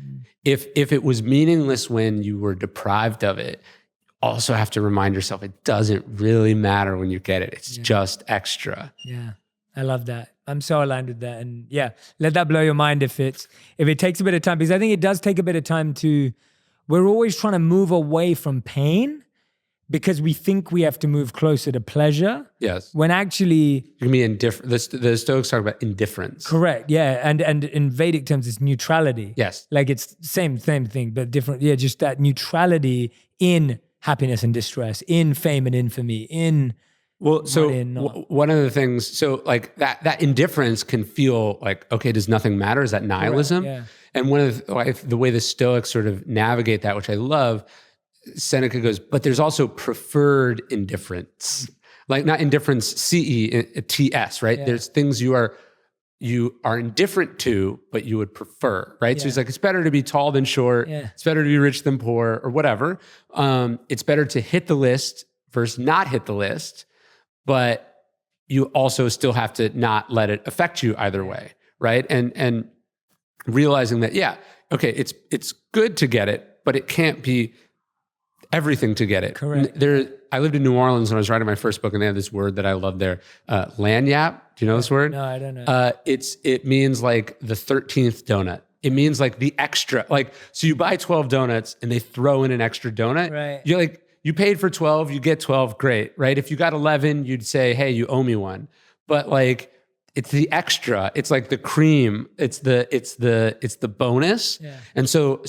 If it was meaningless when you were deprived of it, also have to remind yourself it doesn't really matter when you get it. It's just extra. Yeah, I love that. I'm so aligned with that. And let that blow your mind if it takes a bit of time, because I think it does take a bit of time we're always trying to move away from pain because we think we have to move closer to pleasure. Yes. When actually... You can be indifferent. The Stoics talk about indifference. Correct, yeah. And in Vedic terms, it's neutrality. Yes. Like it's same thing, but different. Yeah, just that neutrality in happiness and distress, in fame and infamy, in... Well, so one of the things, so like that indifference can feel like, okay, does nothing matter? Is that nihilism? Correct, yeah. And one of the way the Stoics sort of navigate that, which I love, Seneca goes, but there's also preferred indifference, like not indifference, CETS, right? Yeah. There's things you are indifferent to, but you would prefer, right? Yeah. So he's like, it's better to be tall than short. Yeah. It's better to be rich than poor or whatever. It's better to hit the list versus not hit the list, but you also still have to not let it affect you either way, right? And realizing that, okay, it's good to get it, but it can't be everything to get it. Correct. I lived in New Orleans when I was writing my first book, and they have this word that I love there, lagniappe. Do you know this word? No, I don't know. It means like the 13th donut. It means like the extra, like, so you buy 12 donuts and they throw in an extra donut. Right. You're like, you paid for 12, you get 12, great, right? If you got 11, you'd say, hey, you owe me one. But like, it's the extra. It's like the cream. It's the bonus. Yeah. And so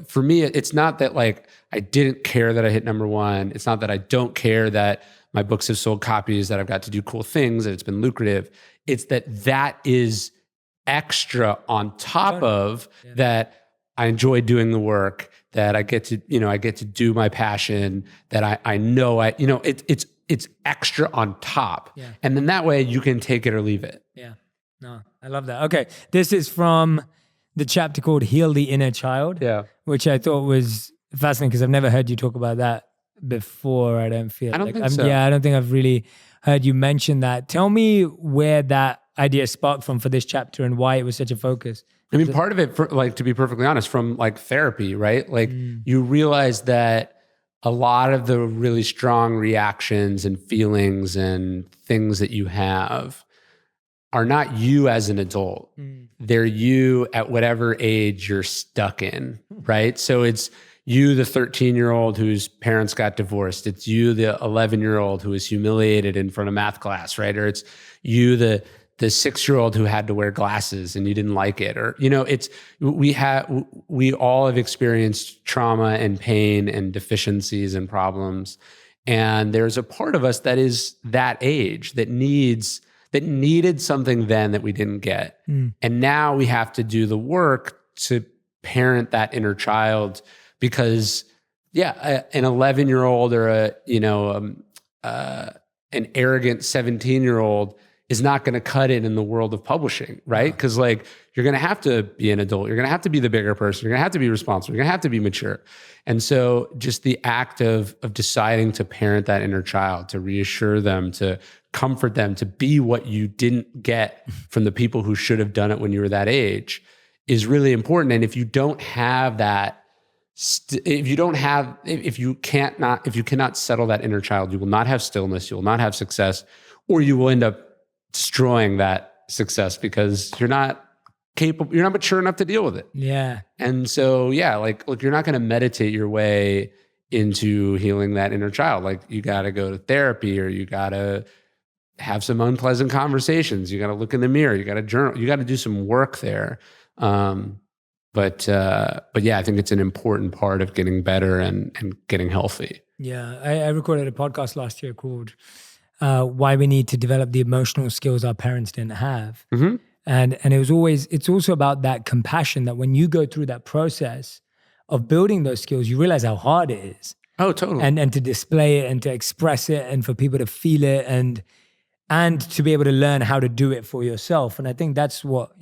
for me, it's not that like I didn't care that I hit #1. It's not that I don't care that my books have sold copies, that I've got to do cool things, that it's been lucrative. It's that is extra on top of that. I enjoy doing the work, that I get to do my passion, that I know it's extra on top. Yeah. And then that way you can take it or leave it. Yeah. No, I love that. Okay. This is from the chapter called Heal the Inner Child, which I thought was fascinating because I've never heard you talk about that before. I don't feel I don't think so. Yeah, I don't think I've really heard you mention that. Tell me where that idea sparked from for this chapter and why it was such a focus. I mean, part of it, to be perfectly honest, from like therapy, right? Like you realize that a lot of the really strong reactions and feelings and things that you have are not you as an adult. They're you at whatever age you're stuck in, right? So it's you, the 13-year-old whose parents got divorced. It's you, the 11-year-old who was humiliated in front of math class, right? Or it's you, the 6-year-old who had to wear glasses and you didn't like it, or we all have experienced trauma and pain and deficiencies and problems, and there's a part of us that is that age that needed something then that we didn't get, and now we have to do the work to parent that inner child, because an 11-year-old or an arrogant 17-year-old is not going to cut it in the world of publishing, right? Because like you're going to have to be an adult, you're going to have to be the bigger person, you're going to have to be responsible, you're going to have to be mature. And so just the act of deciding to parent that inner child, to reassure them, to comfort them, to be what you didn't get from the people who should have done it when you were that age, is really important. And if you don't have that, if you cannot settle that inner child, you will not have stillness, you will not have success, or you will end up destroying that success because you're not capable, you're not mature enough to deal with it. Yeah. And so, yeah, like, look, you're not going to meditate your way into healing that inner child. Like, you got to go to therapy, or you got to have some unpleasant conversations. You got to look in the mirror. You got to journal. You got to do some work there. But yeah, I think it's an important part of getting better and getting healthy. Yeah. I recorded a podcast last year called Why We Need to Develop the Emotional Skills Our Parents Didn't Have. Mm-hmm. And it's also about that compassion, that when you go through that process of building those skills, you realize how hard it is. Oh, totally. And to display it and to express it and for people to feel it and to be able to learn how to do it for yourself. And I think that's what,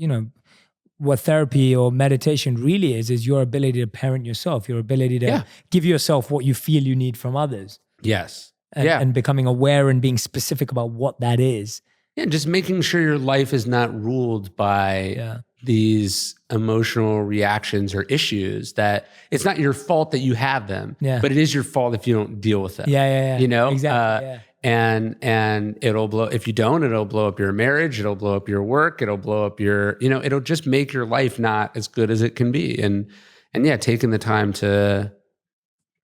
what therapy or meditation really is your ability to parent yourself, your ability to give yourself what you feel you need from others. Yes. And becoming aware and being specific about what that is. Yeah, just making sure your life is not ruled by these emotional reactions or issues, that it's not your fault that you have them, but it is your fault if you don't deal with them. You know? Exactly. And it'll blow, if you don't, it'll blow up your marriage, it'll blow up your work, it'll blow up your, it'll just make your life not as good as it can be. And yeah, taking the time to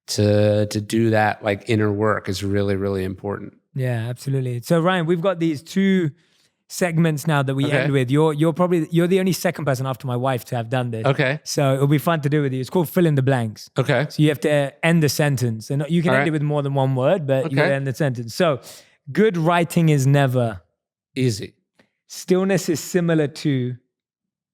do that like inner work is really, really important. Yeah, absolutely. So Ryan, we've got these 2 segments now that we end with. You're the only second person after my wife to have done this. Okay. So it'll be fun to do with you. It's called fill in the blanks. Okay. So you have to end the sentence, and you can end it with more than one word, but you gotta end the sentence. So good writing is never easy. Stillness is similar to.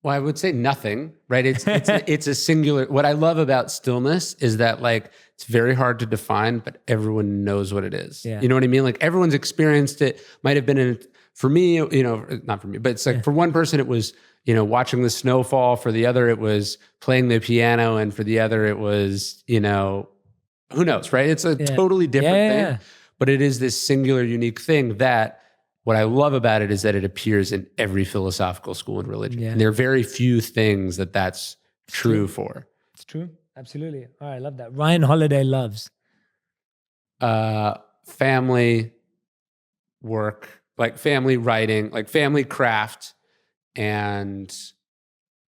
Well, I would say nothing, right? It's a singular. What I love about stillness is that like it's very hard to define, but everyone knows what it is. Yeah. You know what I mean? Like everyone's experienced it. Might have been for me, not for me, but it's like for one person it was, watching the snowfall. For the other, it was playing the piano, and for the other, it was, who knows, right? It's a totally different thing, but it is this singular, unique thing that. What I love about it is that it appears in every philosophical school and religion. Yeah. And there are very few things that's true for. It's true. Absolutely. All right, I love that. Ryan Holiday loves? Family, work, like family writing, like family craft, and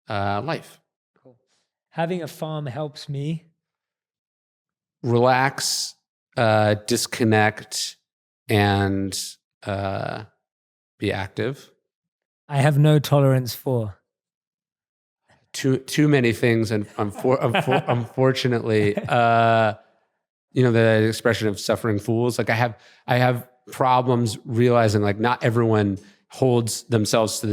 life. Cool. Having a farm helps me? Relax, disconnect, and... be active. I have no tolerance for too many things, and unfortunately, the expression of suffering fools. Like I have problems realizing like not everyone holds themselves to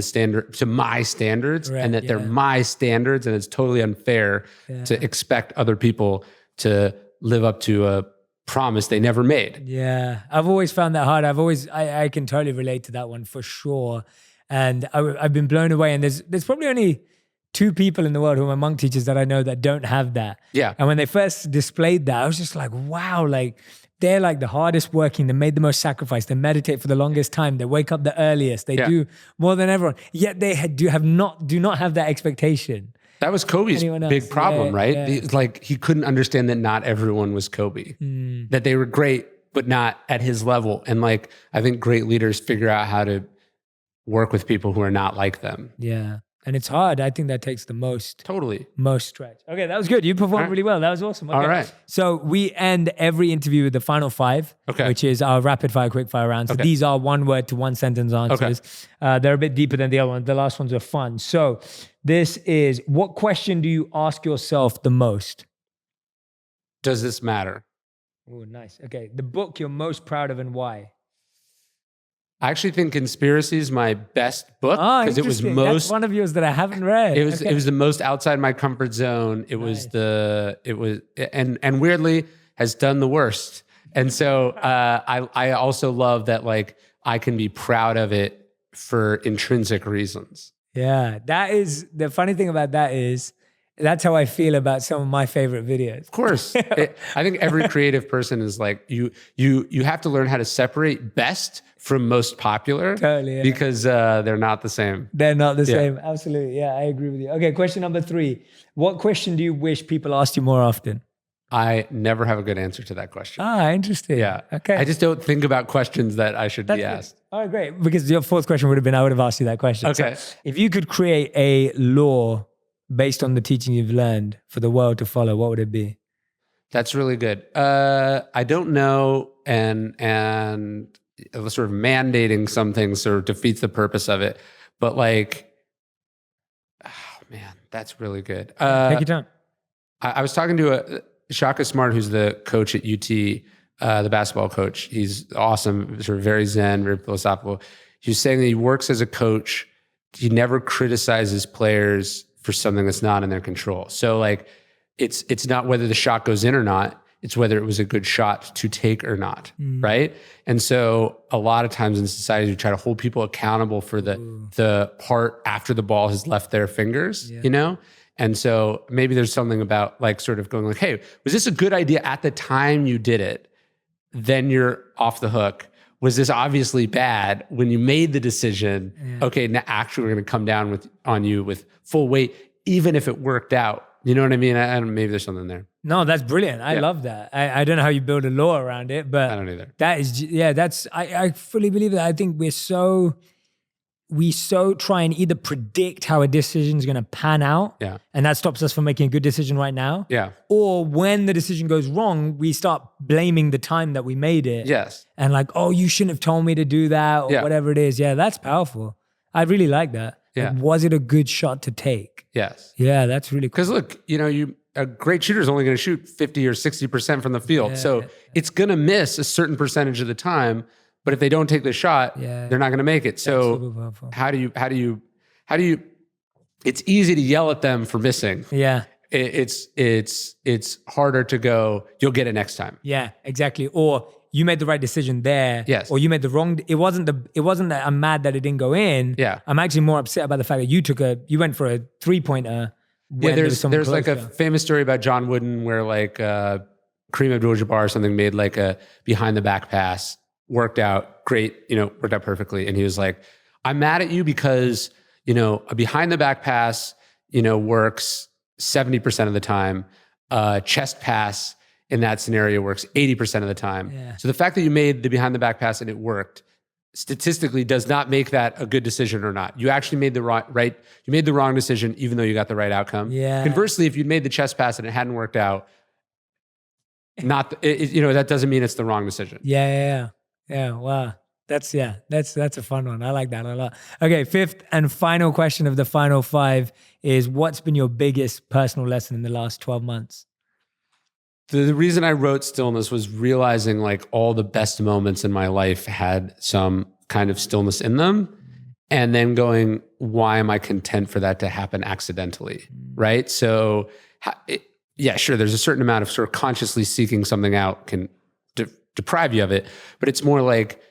my standards, and that they're my standards, and it's totally unfair to expect other people to live up to a promise they never made. Yeah. I've always found that hard. I can totally relate to that one for sure. And I've been blown away. And there's probably only 2 people in the world who are monk teachers that I know that don't have that. Yeah. And when they first displayed that, I was just like, wow, like they're like the hardest working. They made the most sacrifice. They meditate for the longest time. They wake up the earliest. They do more than everyone. Yet they do not have that expectation. That was Kobe's big problem, right? Yeah. Like he couldn't understand that not everyone was Kobe, that they were great, but not at his level. And like, I think great leaders figure out how to work with people who are not like them. Yeah. And it's hard. I think that takes the most stretch. Okay, that was good. You performed really well. That was awesome. Okay. All right. So we end every interview with the final 5, which is our rapid fire, quick fire round. So these are 1 word to 1 sentence answers. They're a bit deeper than the other one. The last ones are fun. So this is, what question do you ask yourself the most? Does this matter? Oh, nice. Okay. The book you're most proud of and why? I actually think Conspiracy is my best book because it was That's one of yours that I haven't read. It was the most outside my comfort zone. It was and weirdly has done the worst. And so I also love that like I can be proud of it for intrinsic reasons. Yeah, that is the funny thing about that is that's how I feel about some of my favorite videos. Of course. I think every creative person is like, you have to learn how to separate best from most popular. Totally, yeah. Because they're not the same. They're not the same. Absolutely. Yeah, I agree with you. Okay, question number 3. What question do you wish people asked you more often? I never have a good answer to that question. Interesting. Yeah. Okay. I just don't think about questions that I should be asked. Oh, great. Because your fourth question would have been, I would have asked you that question. Okay. So if you could create a law based on the teaching you've learned for the world to follow, what would it be? That's really good. I don't know, and sort of mandating some things sort of defeats the purpose of it. But like, oh man, that's really good. Take your time. I was talking to Shaka Smart, who's the coach at UT, the basketball coach. He's awesome, sort of very zen, very philosophical. He was saying that he works as a coach. He never criticizes players for something that's not in their control. So like, it's not whether the shot goes in or not. It's whether it was a good shot to take or not, right? And so a lot of times in society, we try to hold people accountable for the part after the ball has left their fingers, you know? And so maybe there's something about like sort of going like, hey, was this a good idea at the time you did it? Then you're off the hook. Was this obviously bad when you made the decision? Okay, now actually we're going to come down on you with full weight, even if it worked out. You know what I mean? Maybe there's something there. No, that's brilliant. I love that. I don't know how you build a law around it, but I don't either. That is, I fully believe that. I think we so try and either predict how a decision is going to pan out. Yeah. And that stops us from making a good decision right now. Yeah. Or when the decision goes wrong, we start blaming the time that we made it. Yes. And like, oh, you shouldn't have told me to do that or whatever it is. Yeah, that's powerful. I really like that. Yeah. Like, was it a good shot to take? Yes. Yeah, that's really cool. Because look, a great shooter is only going to shoot 50 or 60% from the field. So it's going to miss a certain percentage of the time. But if they don't take the shot, they're not going to make it. So how do you, it's easy to yell at them for missing. Yeah. It's harder to go, you'll get it next time. Yeah, exactly. Or you made the right decision there. Yes. Or you made the wrong, it wasn't that I'm mad that it didn't go in. Yeah. I'm actually more upset about the fact that you went for a 3-pointer. Yeah, there's like a famous story about John Wooden where like Kareem Abdul-Jabbar or something made like a behind the back pass, worked out great, worked out perfectly. And he was like, I'm mad at you because, a behind the back pass, works 70% of the time. Chest pass in that scenario works 80% of the time. Yeah. So the fact that you made the behind the back pass and it worked statistically does not make that a good decision or not. You actually made the you made the wrong decision even though you got the right outcome. Yeah. Conversely, if you'd made the chest pass and it hadn't worked out, that doesn't mean it's the wrong decision. Yeah. Wow. That's a fun one. I like that a lot. Okay, fifth and final question of the final 5 is, what's been your biggest personal lesson in the last 12 months? The reason I wrote Stillness was realizing like all the best moments in my life had some kind of stillness in them. And then going, why am I content for that to happen accidentally? Right? So sure, there's a certain amount of sort of consciously seeking something out can deprive you of it. But it's more like,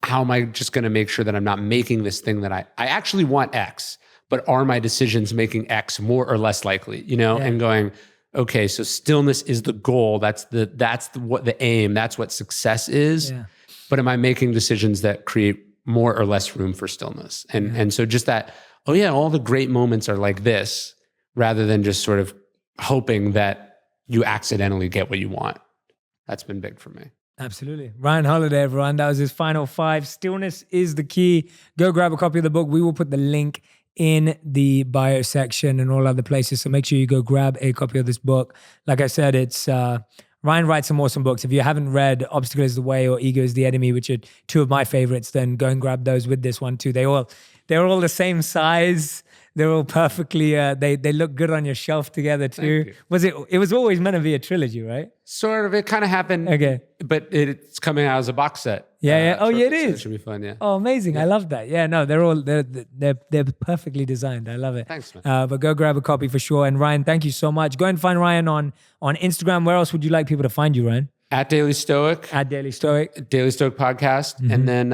how am I just going to make sure that I'm not making this thing that I actually want X, but are my decisions making X more or less likely, and going, okay, so stillness is the goal. That's the aim. That's what success is. Yeah. But am I making decisions that create more or less room for stillness? And so just that, all the great moments are like this, rather than just sort of hoping that you accidentally get what you want. That's been big for me. Absolutely. Ryan Holiday, everyone. That was his final 5. Stillness is the key. Go grab a copy of the book. We will put the link in the bio section and all other places. So make sure you go grab a copy of this book. Like I said, it's Ryan writes some awesome books. If you haven't read Obstacle is the Way or Ego is the Enemy, which are 2 of my favorites, then go and grab those with this one too. They're all the same size. They're all perfectly, they look good on your shelf together too. It was always meant to be a trilogy, right? Sort of, it kind of happened. Okay. But it's coming out as a box set. Yeah. It is. So it should be fun, yeah. Oh, amazing. Yeah. I love that. Yeah, no, they're perfectly designed. I love it. Thanks, man. But go grab a copy for sure. And Ryan, thank you so much. Go and find Ryan on Instagram. Where else would you like people to find you, Ryan? At Daily Stoic. At Daily Stoic. Daily Stoic podcast. And then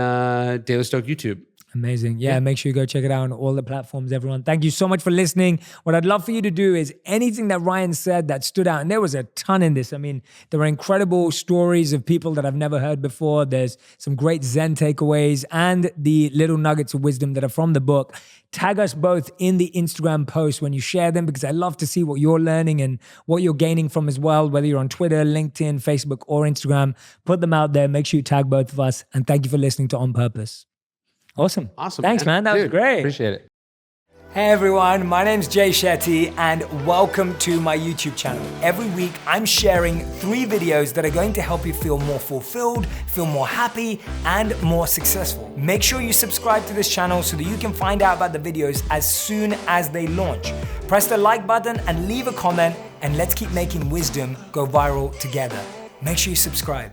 Daily Stoic YouTube. Amazing. Yeah, make sure you go check it out on all the platforms, everyone. Thank you so much for listening. What I'd love for you to do is anything that Ryan said that stood out, and there was a ton in this. I mean, there were incredible stories of people that I've never heard before. There's some great Zen takeaways and the little nuggets of wisdom that are from the book. Tag us both in the Instagram post when you share them, because I love to see what you're learning and what you're gaining from as well, whether you're on Twitter, LinkedIn, Facebook, or Instagram. Put them out there. Make sure you tag both of us. And thank you for listening to On Purpose. Awesome. Thanks, man. That was great. Appreciate it. Hey everyone, my name's Jay Shetty and welcome to my YouTube channel. Every week I'm sharing 3 videos that are going to help you feel more fulfilled, feel more happy, and more successful. Make sure you subscribe to this channel so that you can find out about the videos as soon as they launch. Press the like button and leave a comment, and let's keep making wisdom go viral together. Make sure you subscribe.